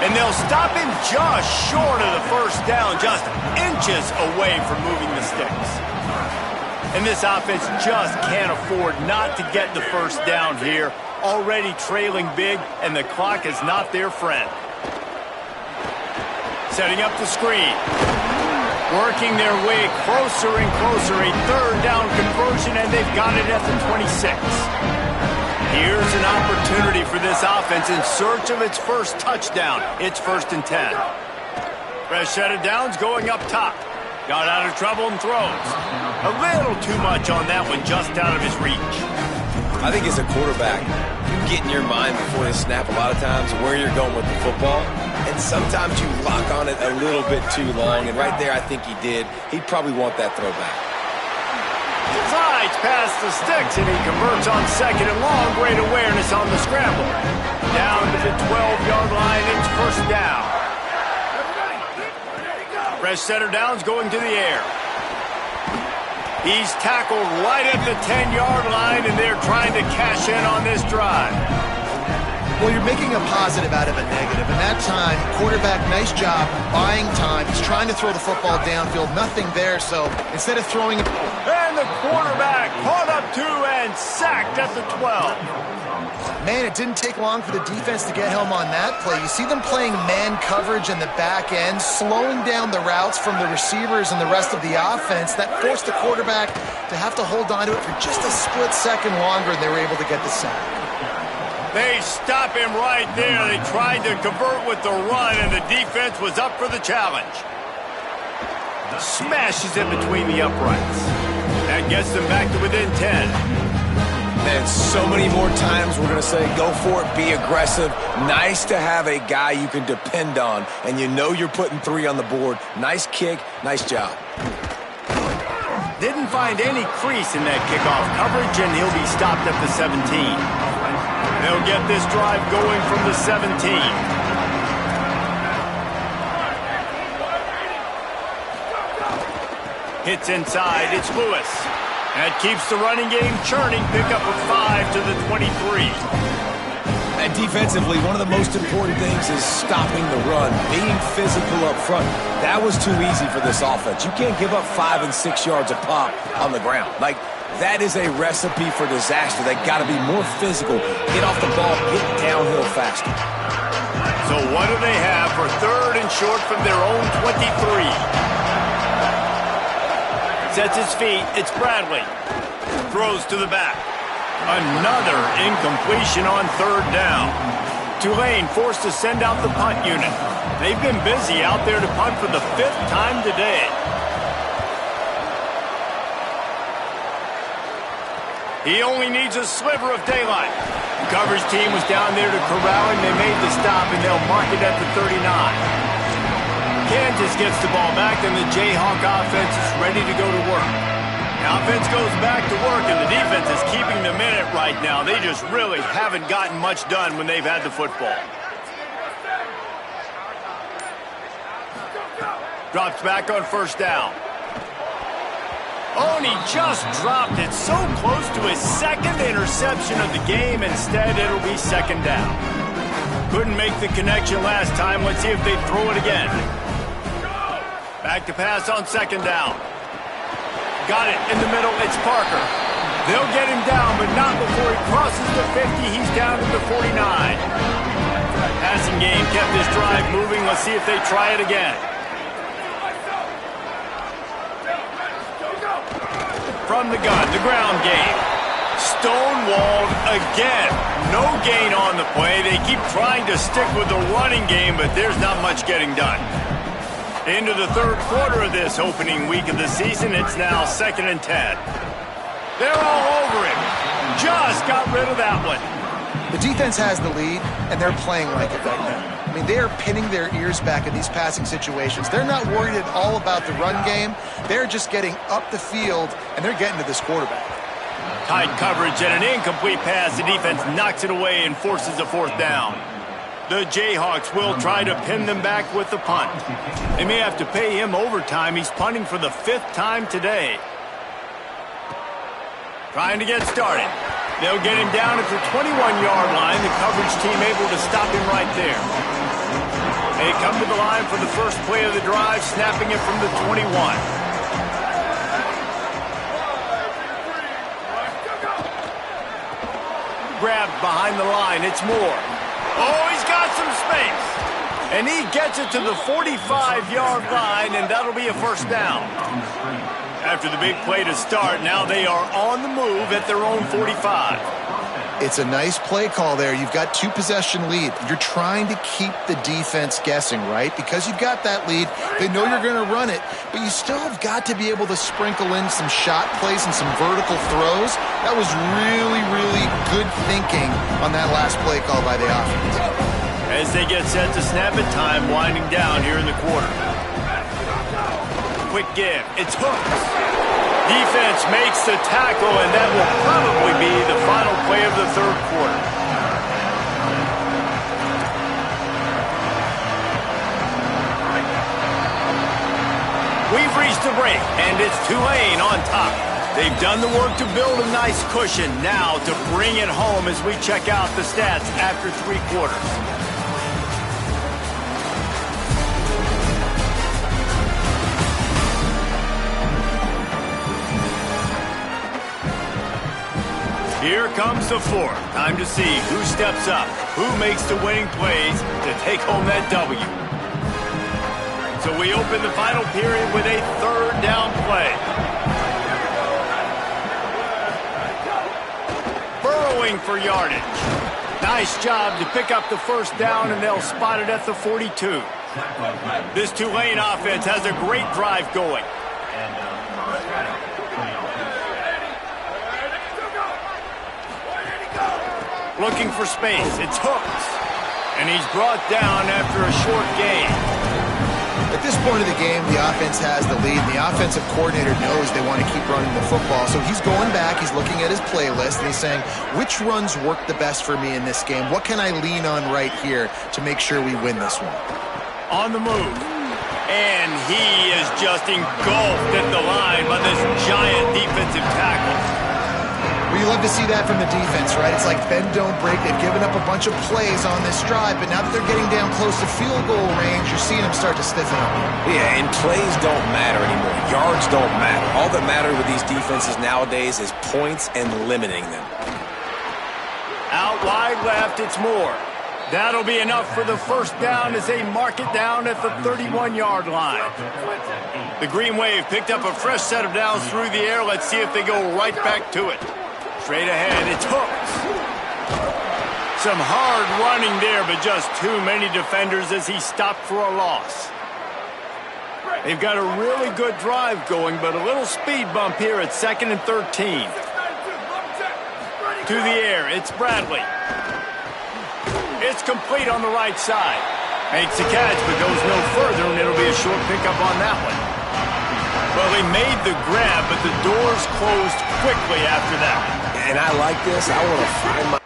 And they'll stop him just short of the 1st down, just inches away from moving the sticks. And this offense just can't afford not to get the 1st down here. Already trailing big, and the clock is not their friend. Setting up the screen. Working their way closer and closer. A 3rd down conversion, and they've got it at the 26. Here's an opportunity for this offense in search of its 1st touchdown. It's 1st and 10. Fresh set of downs going up top. Got out of trouble and throws. A little too much on that one, just out of his reach. I think as a quarterback, you get in your mind before the snap a lot of times where you're going with the football. And sometimes you lock on it a little bit too long. And right there, I think he did. He'd probably want that throwback. Try slides past the sticks, and he converts on 2nd and long. Great awareness on the scramble. Down to the 12-yard line. It's first down. Fresh center down's going to the air. He's tackled right at the 10-yard line, and they're trying to cash in on this drive. Well, you're making a positive out of a negative. And that time, quarterback, nice job buying time. He's trying to throw the football downfield. Nothing there, so instead of throwing it... And the quarterback caught up to and sacked at the 12. Man, it didn't take long for the defense to get home on that play. You see them playing man coverage in the back end, slowing down the routes from the receivers and the rest of the offense. That forced the quarterback to have to hold on to it for just a split second longer, and they were able to get the sack. They stop him right there. They tried to convert with the run, and the defense was up for the challenge. Smashes it between the uprights. That gets them back to within 10. And so many more times we're going to say, go for it, be aggressive. Nice to have a guy you can depend on, and you know you're putting 3 on the board. Nice kick, nice job. Didn't find any crease in that kickoff coverage, and he'll be stopped at the 17. They'll get this drive going from the 17. Hits inside. It's Lewis. That keeps the running game churning. Pick up a 5 to the 23. And defensively, one of the most important things is stopping the run, being physical up front. That was too easy for this offense. You can't give up 5 and 6 yards a pop on the ground. Like, that is a recipe for disaster. They got to be more physical, get off the ball, get downhill faster. So what do they have for 3rd and short from their own 23? Sets his feet. It's Bradley. Throws to the back. Another incompletion on 3rd down. Tulane forced to send out the punt unit. They've been busy out there to punt for the 5th time today. He only needs a sliver of daylight. The coverage team was down there to corral him. They made the stop, and they'll mark it at the 39. Kansas gets the ball back, and the Jayhawk offense is ready to go to work. The offense goes back to work, and the defense is keeping them in it right now. They just really haven't gotten much done when they've had the football. Drops back on 1st down. Oh, and he just dropped it so close to his 2nd interception of the game. Instead, it'll be 2nd down. Couldn't make the connection last time. Let's see if they throw it again. Back to pass on 2nd down. Got it in the middle. It's Parker. They'll get him down, but not before he crosses the 50. He's down to the 49. Passing game kept this drive moving. Let's see if they try it again. From the gun, the ground game. Stonewalled again. No gain on the play. They keep trying to stick with the running game, but there's not much getting done. Into the 3rd quarter of this opening week of the season, it's now 2nd and 10. They're all over him. Just got rid of that one. The defense has the lead, and they're playing like it right now. I mean, they are pinning their ears back in these passing situations. They're not worried at all about the run game. They're just getting up the field, and they're getting to this quarterback. Tight coverage and an incomplete pass. The defense knocks it away and forces a 4th down. The Jayhawks will try to pin them back with the punt. They may have to pay him overtime. He's punting for the 5th time today. Trying to get started. They'll get him down at the 21-yard line. The coverage team able to stop him right there. They come to the line for the first play of the drive, snapping it from the 21. Grabbed behind the line. It's Moore. Oh, he's got some space. And he gets it to the 45-yard line, and that'll be a 1st down. After the big play to start, now they are on the move at their own 45. It's a nice play call there. You've got 2-possession lead. You're trying to keep the defense guessing, right? Because you've got that lead. They know you're going to run it, but you still have got to be able to sprinkle in some shot plays and some vertical throws. That was really, really good thinking on that last play call by the offense. As they get set to snap it, time winding down here in the quarter. Quick give. It's Hooks. Defense makes the tackle, and that will probably be the final play of the third quarter. We've reached the break, and it's Tulane on top. They've done the work to build a nice cushion. Now to bring it home as we check out the stats after 3 quarters. Here comes the fourth. Time to see who steps up, who makes the winning plays to take home that W. So we open the final period with a third down play. Burrowing for yardage. Nice job to pick up the first down, and they'll spot it at the 42. This Tulane offense has a great drive going. Looking for space. It's Hooks. And he's brought down after a short gain. At this point of the game, the offense has the lead, and the offensive coordinator knows they want to keep running the football. So he's going back, he's looking at his playlist, and he's saying, which runs work the best for me in this game? What can I lean on right here to make sure we win this one? On the move. And he is just engulfed at the line by this giant defensive tackle. Well, you love to see that from the defense, right? It's like bend, don't break. They've given up a bunch of plays on this drive, but now that they're getting down close to field goal range, you're seeing them start to stiffen up. Yeah, and plays don't matter anymore. Yards don't matter. All that matters with these defenses nowadays is points and limiting them. Out wide left, it's Moore. That'll be enough for the first down as they mark it down at the 31-yard line. The Green Wave picked up a fresh set of downs through the air. Let's see if they go right back to it. Straight ahead, it's Hooks. Some hard running there, but just too many defenders as he stopped for a loss. They've got a really good drive going, but a little speed bump here at 2nd and 13. To the air, it's Bradley. It's complete on the right side. Makes the catch, but goes no further, and it'll be a short pickup on that one. Well, they made the grab, but the doors closed quickly after that. And I like this. I want to find my...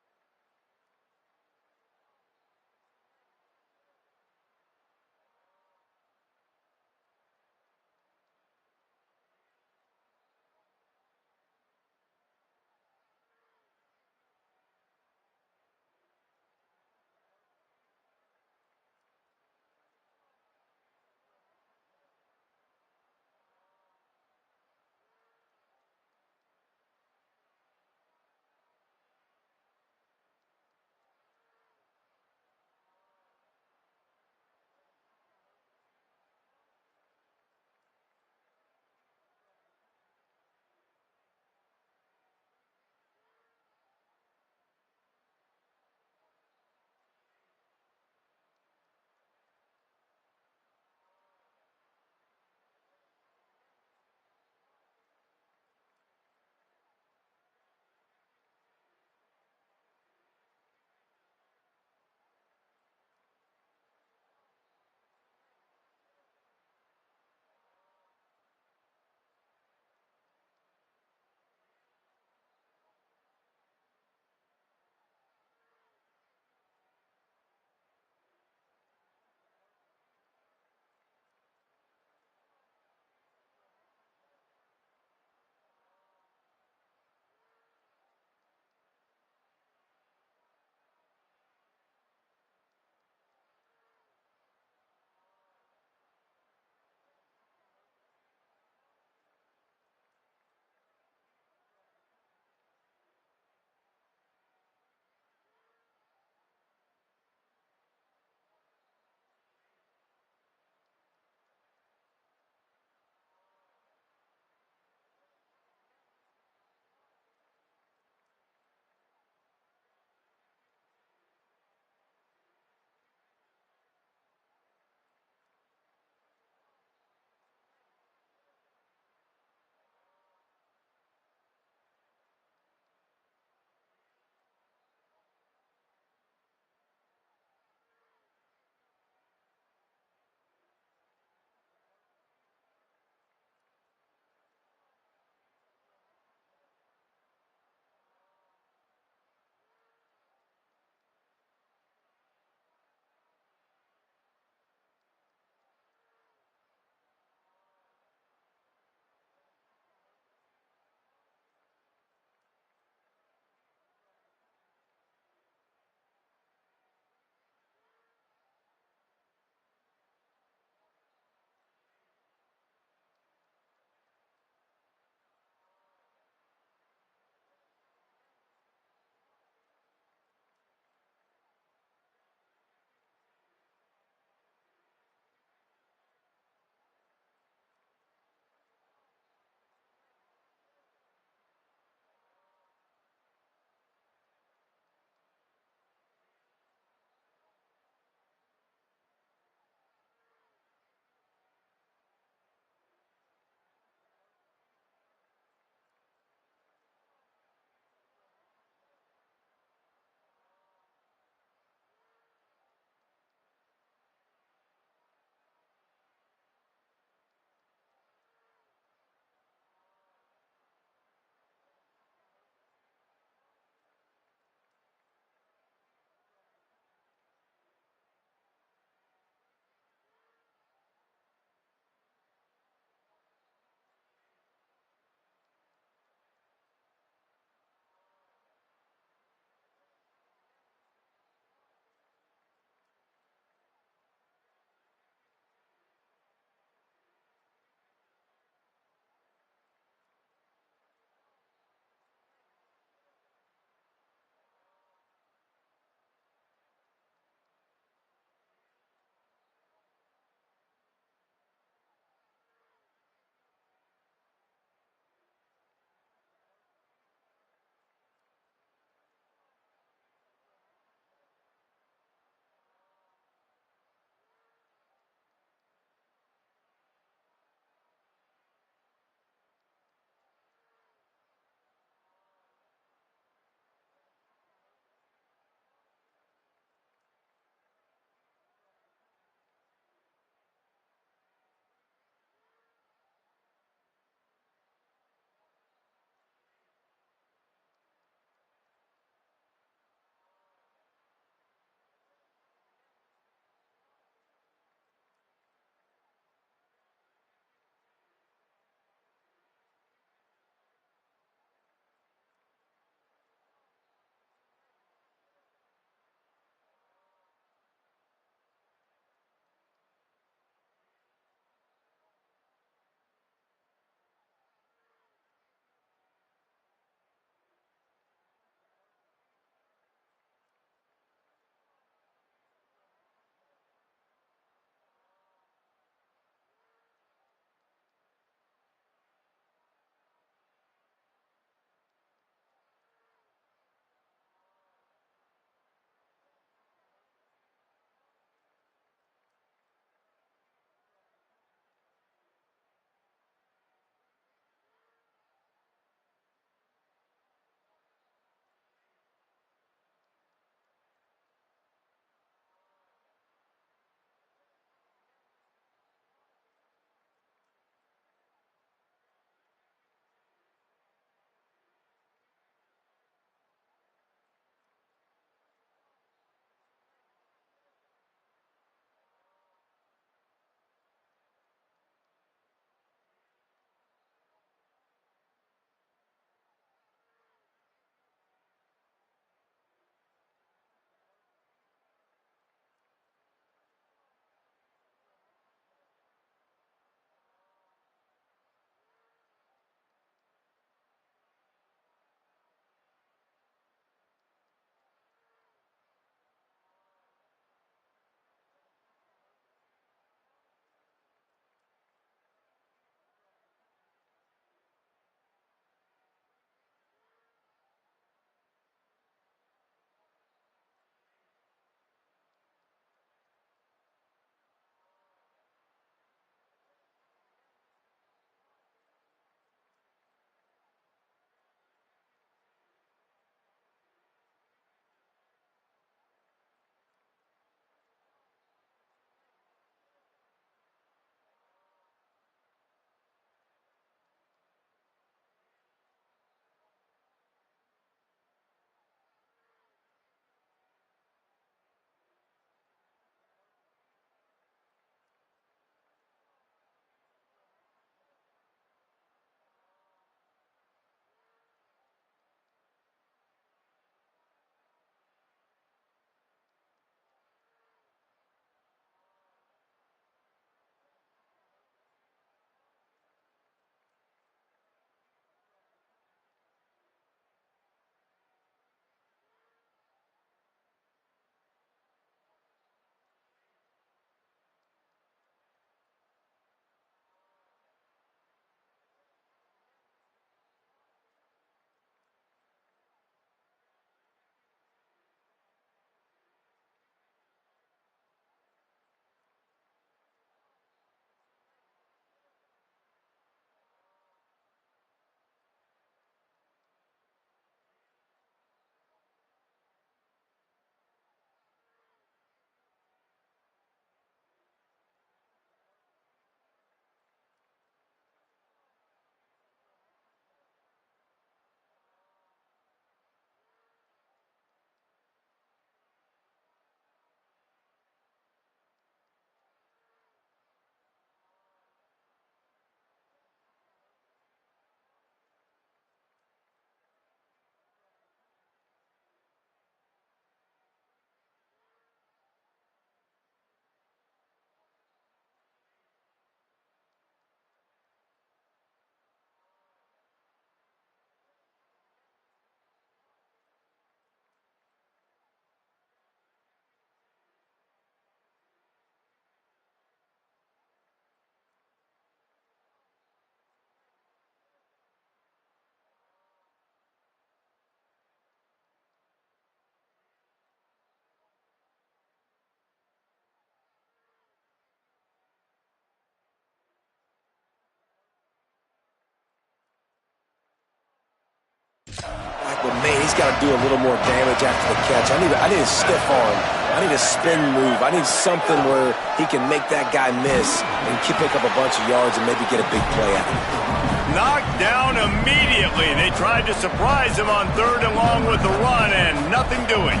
but man, he's got to do a little more damage after the catch. I need a stiff arm. I need a spin move. I need something where he can make that guy miss and pick up a bunch of yards and maybe get a big play out of it. Knocked down immediately. They tried to surprise him on 3rd and long with the run, and nothing doing.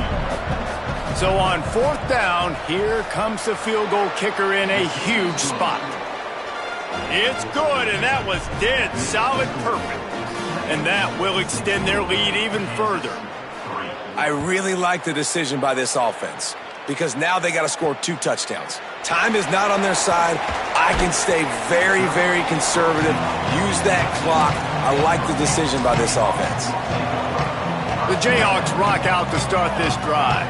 So on 4th down, here comes the field goal kicker in a huge spot. It's good, and that was dead solid perfect. And that will extend their lead even further. I really like the decision by this offense because now they got to score 2 touchdowns. Time is not on their side. I can stay very, very conservative. Use that clock. I like the decision by this offense. The Jayhawks rock out to start this drive.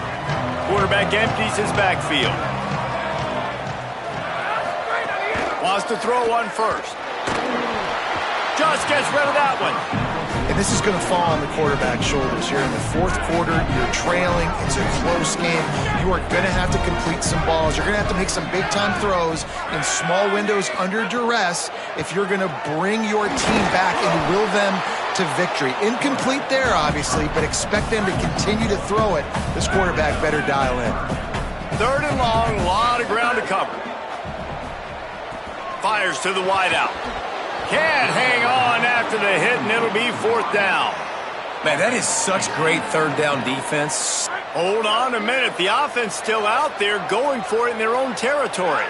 Quarterback empties his backfield. Wants to throw on first. Just gets rid of that one. And this is going to fall on the quarterback's shoulders here in the 4th quarter. You're trailing. It's a close game. You are going to have to complete some balls. You're going to have to make some big-time throws in small windows under duress if you're going to bring your team back and will them to victory. Incomplete there, obviously, but expect them to continue to throw it. This quarterback better dial in. 3rd and long, a lot of ground to cover. Fires to the wideout. Can't hang on after the hit, and it'll be 4th down. Man, that is such great 3rd down defense. Hold on a minute. The offense still out there going for it in their own territory.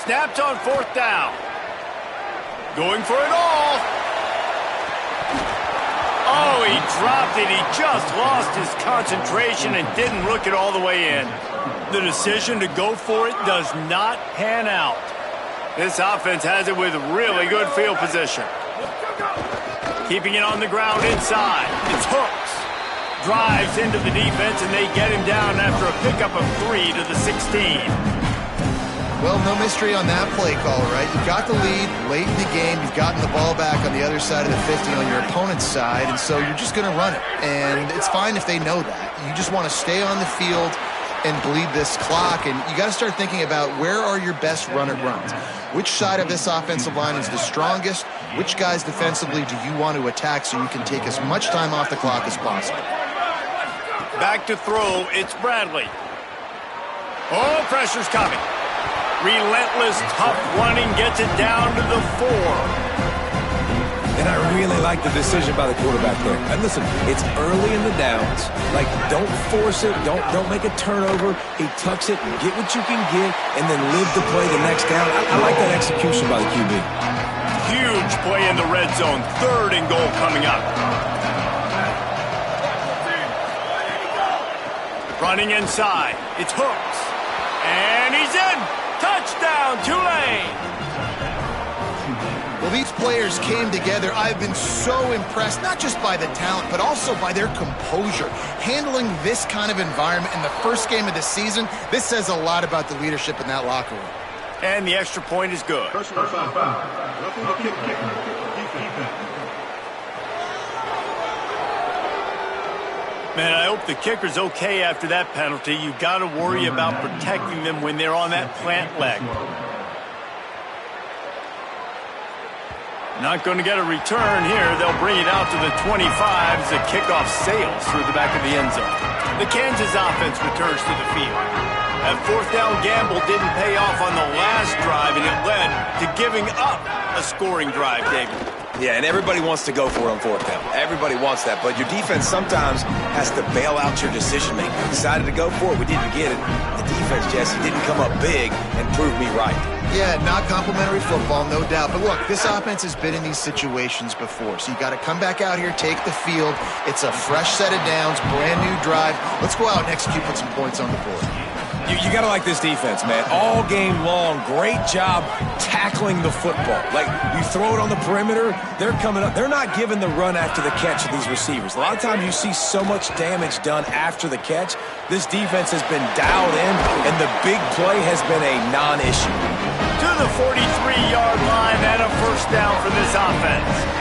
Snapped on 4th down. Going for it all. Oh, he dropped it. He just lost his concentration and didn't look it all the way in. The decision to go for it does not pan out. This offense has it with really good field position. Keeping it on the ground inside. It's Hooks. Drives into the defense, and they get him down after a pickup of 3 to the 16. Well, no mystery on that play call, right? You got the lead late in the game. You've gotten the ball back on the other side of the 50 on your opponent's side, and so you're just going to run it. And it's fine if they know that. You just want to stay on the field and bleed this clock, and you got to start thinking about where are your best run-it runs. Which side of this offensive line is the strongest? Which guys defensively do you want to attack so you can take as much time off the clock as possible? Back to throw, it's Bradley. Oh, pressure's coming. Relentless, tough running gets it down to the 4. And I really like the decision by the quarterback there. And listen, it's early in the downs. Like, don't force it. Don't make a turnover. He tucks it, get what you can get, and then live to play the next down. I like that execution by the QB. Huge play in the red zone. 3rd and goal coming up. Running inside. It's Hooks. And he's in. Touchdown, Tulane. Well, these players came together. I've been so impressed, not just by the talent, but also by their composure. Handling this kind of environment in the first game of the season, this says a lot about the leadership in that locker room. And the extra point is good. Man, I hope the kicker's okay after that penalty. You got to worry about protecting them when they're on that plant leg. Not going to get a return here. They'll bring it out to the 25 as the kickoff sails through the back of the end zone. The Kansas offense returns to the field. That 4th down gamble didn't pay off on the last drive, and it led to giving up a scoring drive, David. Yeah, and everybody wants to go for it on 4th down. Everybody wants that, but your defense sometimes has to bail out your decision-making. We decided to go for it. We didn't get it. The defense, Jesse, didn't come up big and prove me right. Yeah, not complimentary football, no doubt. But look, this offense has been in these situations before. So you got to come back out here, take the field. It's a fresh set of downs, brand new drive. Let's go out and execute, put some points on the board. You got to like this defense, man. All game long, great job tackling the football. Like, you throw it on the perimeter, they're coming up. They're not giving the run after the catch of these receivers. A lot of times you see so much damage done after the catch. This defense has been dialed in, and the big play has been a non-issue. To the 43-yard line and a 1st down for this offense.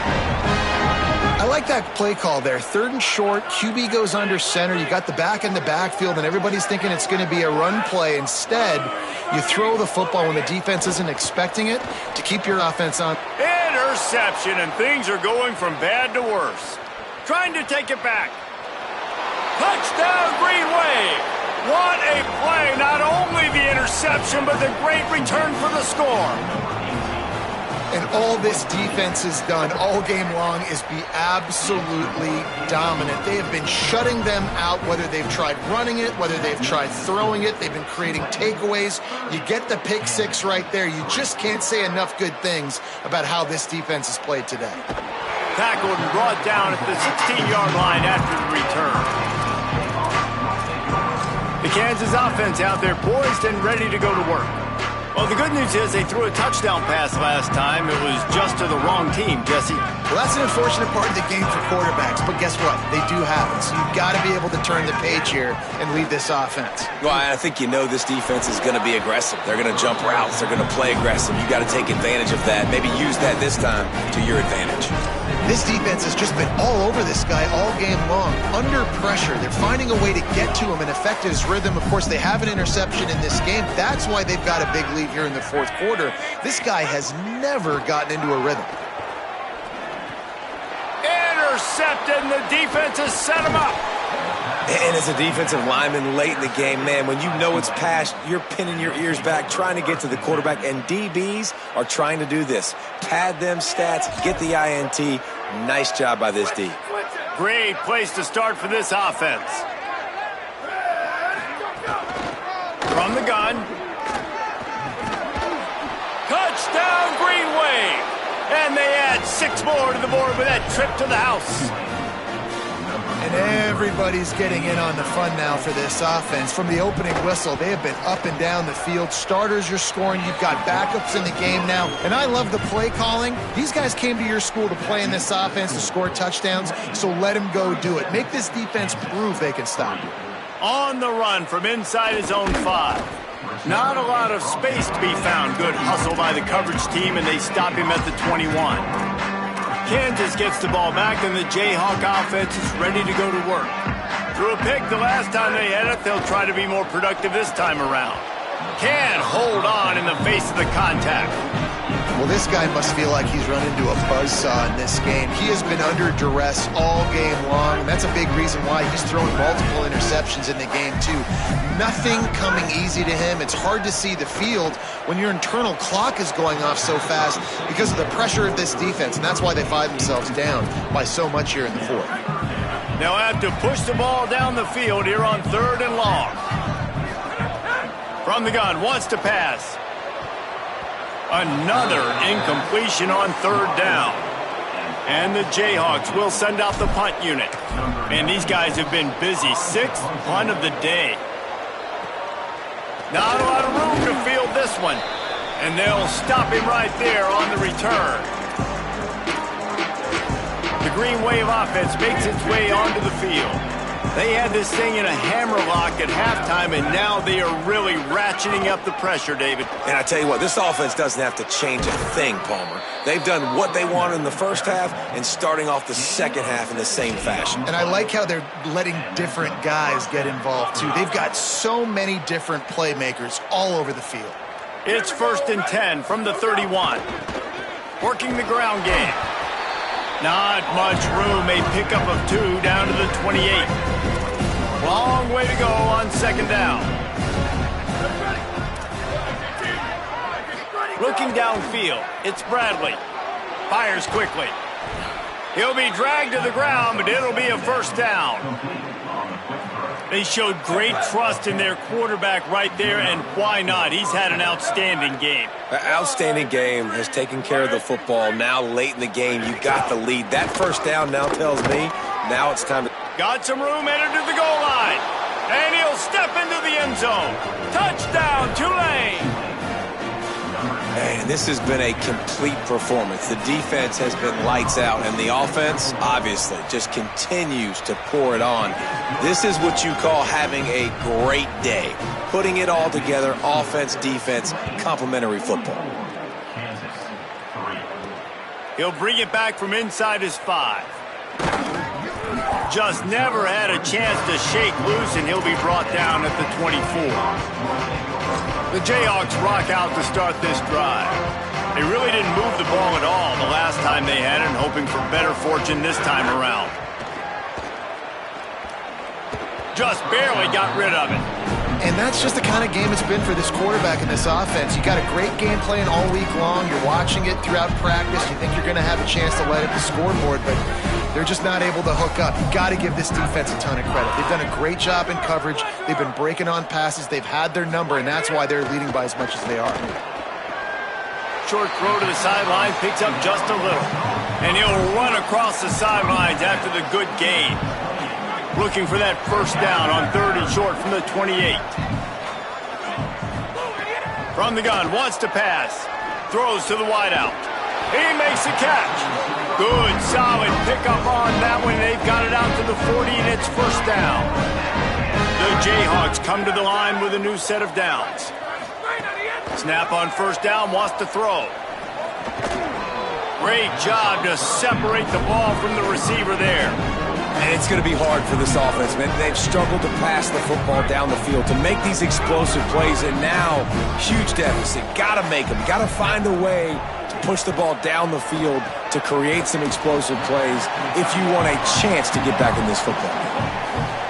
I like that play call there. 3rd and short, QB goes under center. You got the back in the backfield, and everybody's thinking it's going to be a run play. Instead, you throw the football when the defense isn't expecting it to keep your offense on. Interception, and things are going from bad to worse. trying to take it back. Touchdown, Green Wave. What a play. Not only the interception, but the great return for the score. And all this defense has done all game long is be absolutely dominant. They have been shutting them out, whether they've tried running it, whether they've tried throwing it. They've been creating takeaways. You get the pick six right there. You just can't say enough good things about how this defense has played today. Tackled and brought down at the 16-yard line after the return. The Kansas offense out there poised and ready to go to work. Well, the good news is they threw a touchdown pass last time. It was just to the wrong team, Jesse. Well, that's an unfortunate part of the game for quarterbacks, but guess what? They do have it, so you've got to be able to turn the page here and lead this offense. Well, I think you know this defense is going to be aggressive. They're going to jump routes. They're going to play aggressive. You got to take advantage of that. Maybe use that this time to your advantage. This defense has just been all over this guy all game long, under pressure. They're finding a way to get to him and affect his rhythm. Of course, they have an interception in this game. That's why they've got a big lead here in the fourth quarter. This guy has never gotten into a rhythm. Intercepted, and the defense has set him up. And as a defensive lineman late in the game, man, when you know it's past, you're pinning your ears back, trying to get to the quarterback, and DBs are trying to do this. Pad them stats, get the INT. Nice job by this D. Great place to start for this offense. From the gun. Touchdown, Green Wave. And they add 6 more to the board with that trip to the house. And everybody's getting in on the fun now for this offense. From the opening whistle, they have been up and down the field. Starters are scoring. You've got backups in the game now. And I love the play calling. These guys came to your school to play in this offense to score touchdowns, so let them go do it. Make this defense prove they can stop you. On the run from inside his own 5. Not a lot of space to be found. Good hustle by the coverage team, and they stop him at the 21. Kansas gets the ball back, and the Jayhawk offense is ready to go to work. Threw a pick the last time they had it. They'll try to be more productive this time around. Can't hold on in the face of the contact. Well, this guy must feel like he's run into a buzzsaw in this game. He has been under duress all game long, and that's a big reason why he's throwing multiple interceptions in the game, too. Nothing coming easy to him. It's hard to see the field when your internal clock is going off so fast because of the pressure of this defense, and that's why they find themselves down by so much here in the fourth. They'll have to push the ball down the field here on 3rd and long. From the gun, wants to pass. Another incompletion on 3rd down. And the Jayhawks will send out the punt unit. Man, these guys have been busy. 6th punt of the day. Not a lot of room to field this one. And they'll stop him right there on the return. The Green Wave offense makes its way onto the field. They had this thing in a hammerlock at halftime, and now they are really ratcheting up the pressure, David. And I tell you what, this offense doesn't have to change a thing, Palmer. They've done what they wanted in the first half and starting off the second half in the same fashion. And I like how they're letting different guys get involved, too. They've got so many different playmakers all over the field. It's 1st and 10 from the 31. Working the ground game. Not much room. A pickup of 2 down to the 28. Long way to go on 2nd down. Looking downfield, it's Bradley. Fires quickly. He'll be dragged to the ground, but it'll be a 1st down. They showed great trust in their quarterback right there, and why not? He's had an outstanding game. An outstanding game, has taken care of the football. Now late in the game, you got the lead. That 1st down now tells me now it's time to... Got some room headed to the goal line. And he'll step into the end zone. Touchdown, Tulane. Man, this has been a complete performance. The defense has been lights out, and the offense, obviously, just continues to pour it on. This is what you call having a great day. Putting it all together, offense, defense, complementary football. He'll bring it back from inside his 5. Just never had a chance to shake loose, and he'll be brought down at the 24. The Jayhawks rock out to start this drive. They really didn't move the ball at all the last time they had it, and hoping for better fortune this time around. Just barely got rid of it. And that's just the kind of game it's been for this quarterback in this offense. You got a great game plan all week long. You're watching it throughout practice. You think you're going to have a chance to light up the scoreboard, but they're just not able to hook up. You got to give this defense a ton of credit. They've done a great job in coverage. They've been breaking on passes. They've had their number, and that's why they're leading by as much as they are. Short throw to the sideline, picks up just a little. And he'll run across the sidelines after the good gain. Looking for that first down on 3rd and short from the 28. From the gun, wants to pass. Throws to the wideout. He makes the catch. Good, solid pickup on that one. They've got it out to the 40, and it's first down. The Jayhawks come to the line with a new set of downs. Snap on first down, wants to throw. Great job to separate the ball from the receiver there. And it's going to be hard for this offense, man. They've struggled to pass the football down the field, to make these explosive plays, and now, huge deficit. Got to make them. Got to find a way to push the ball down the field to create some explosive plays if you want a chance to get back in this football game.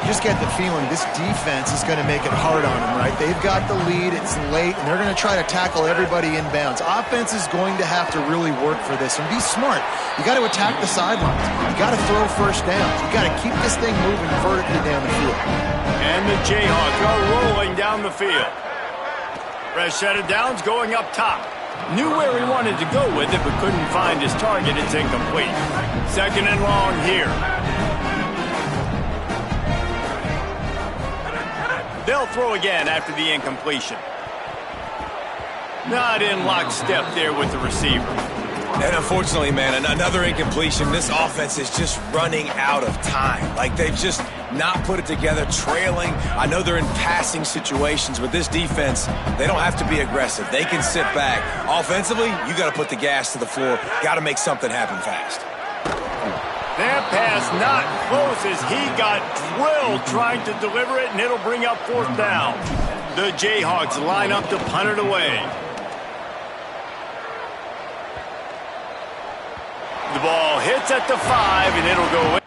You just get the feeling this defense is going to make it hard on them, right? They've got the lead, it's late, and they're going to try to tackle everybody inbounds. Offense is going to have to really work for this and be smart. You got to attack the sidelines. You got to throw first downs. You got to keep this thing moving vertically down the field. And the Jayhawks are rolling down the field. Fresh set of downs going up top. Knew where he wanted to go with it, but couldn't find his target. It's incomplete. 2nd and long here. They'll throw again after the incompletion. Not in lockstep there with the receiver. And unfortunately, man, another incompletion. This offense is just running out of time. Like, they've just not put it together, trailing. I know they're in passing situations, but this defense, they don't have to be aggressive. They can sit back. Offensively, you got to put the gas to the floor. Got to make something happen fast. That pass not close as he got drilled trying to deliver it, and it'll bring up 4th down. The Jayhawks line up to punt it away. The ball hits at the 5, and it'll go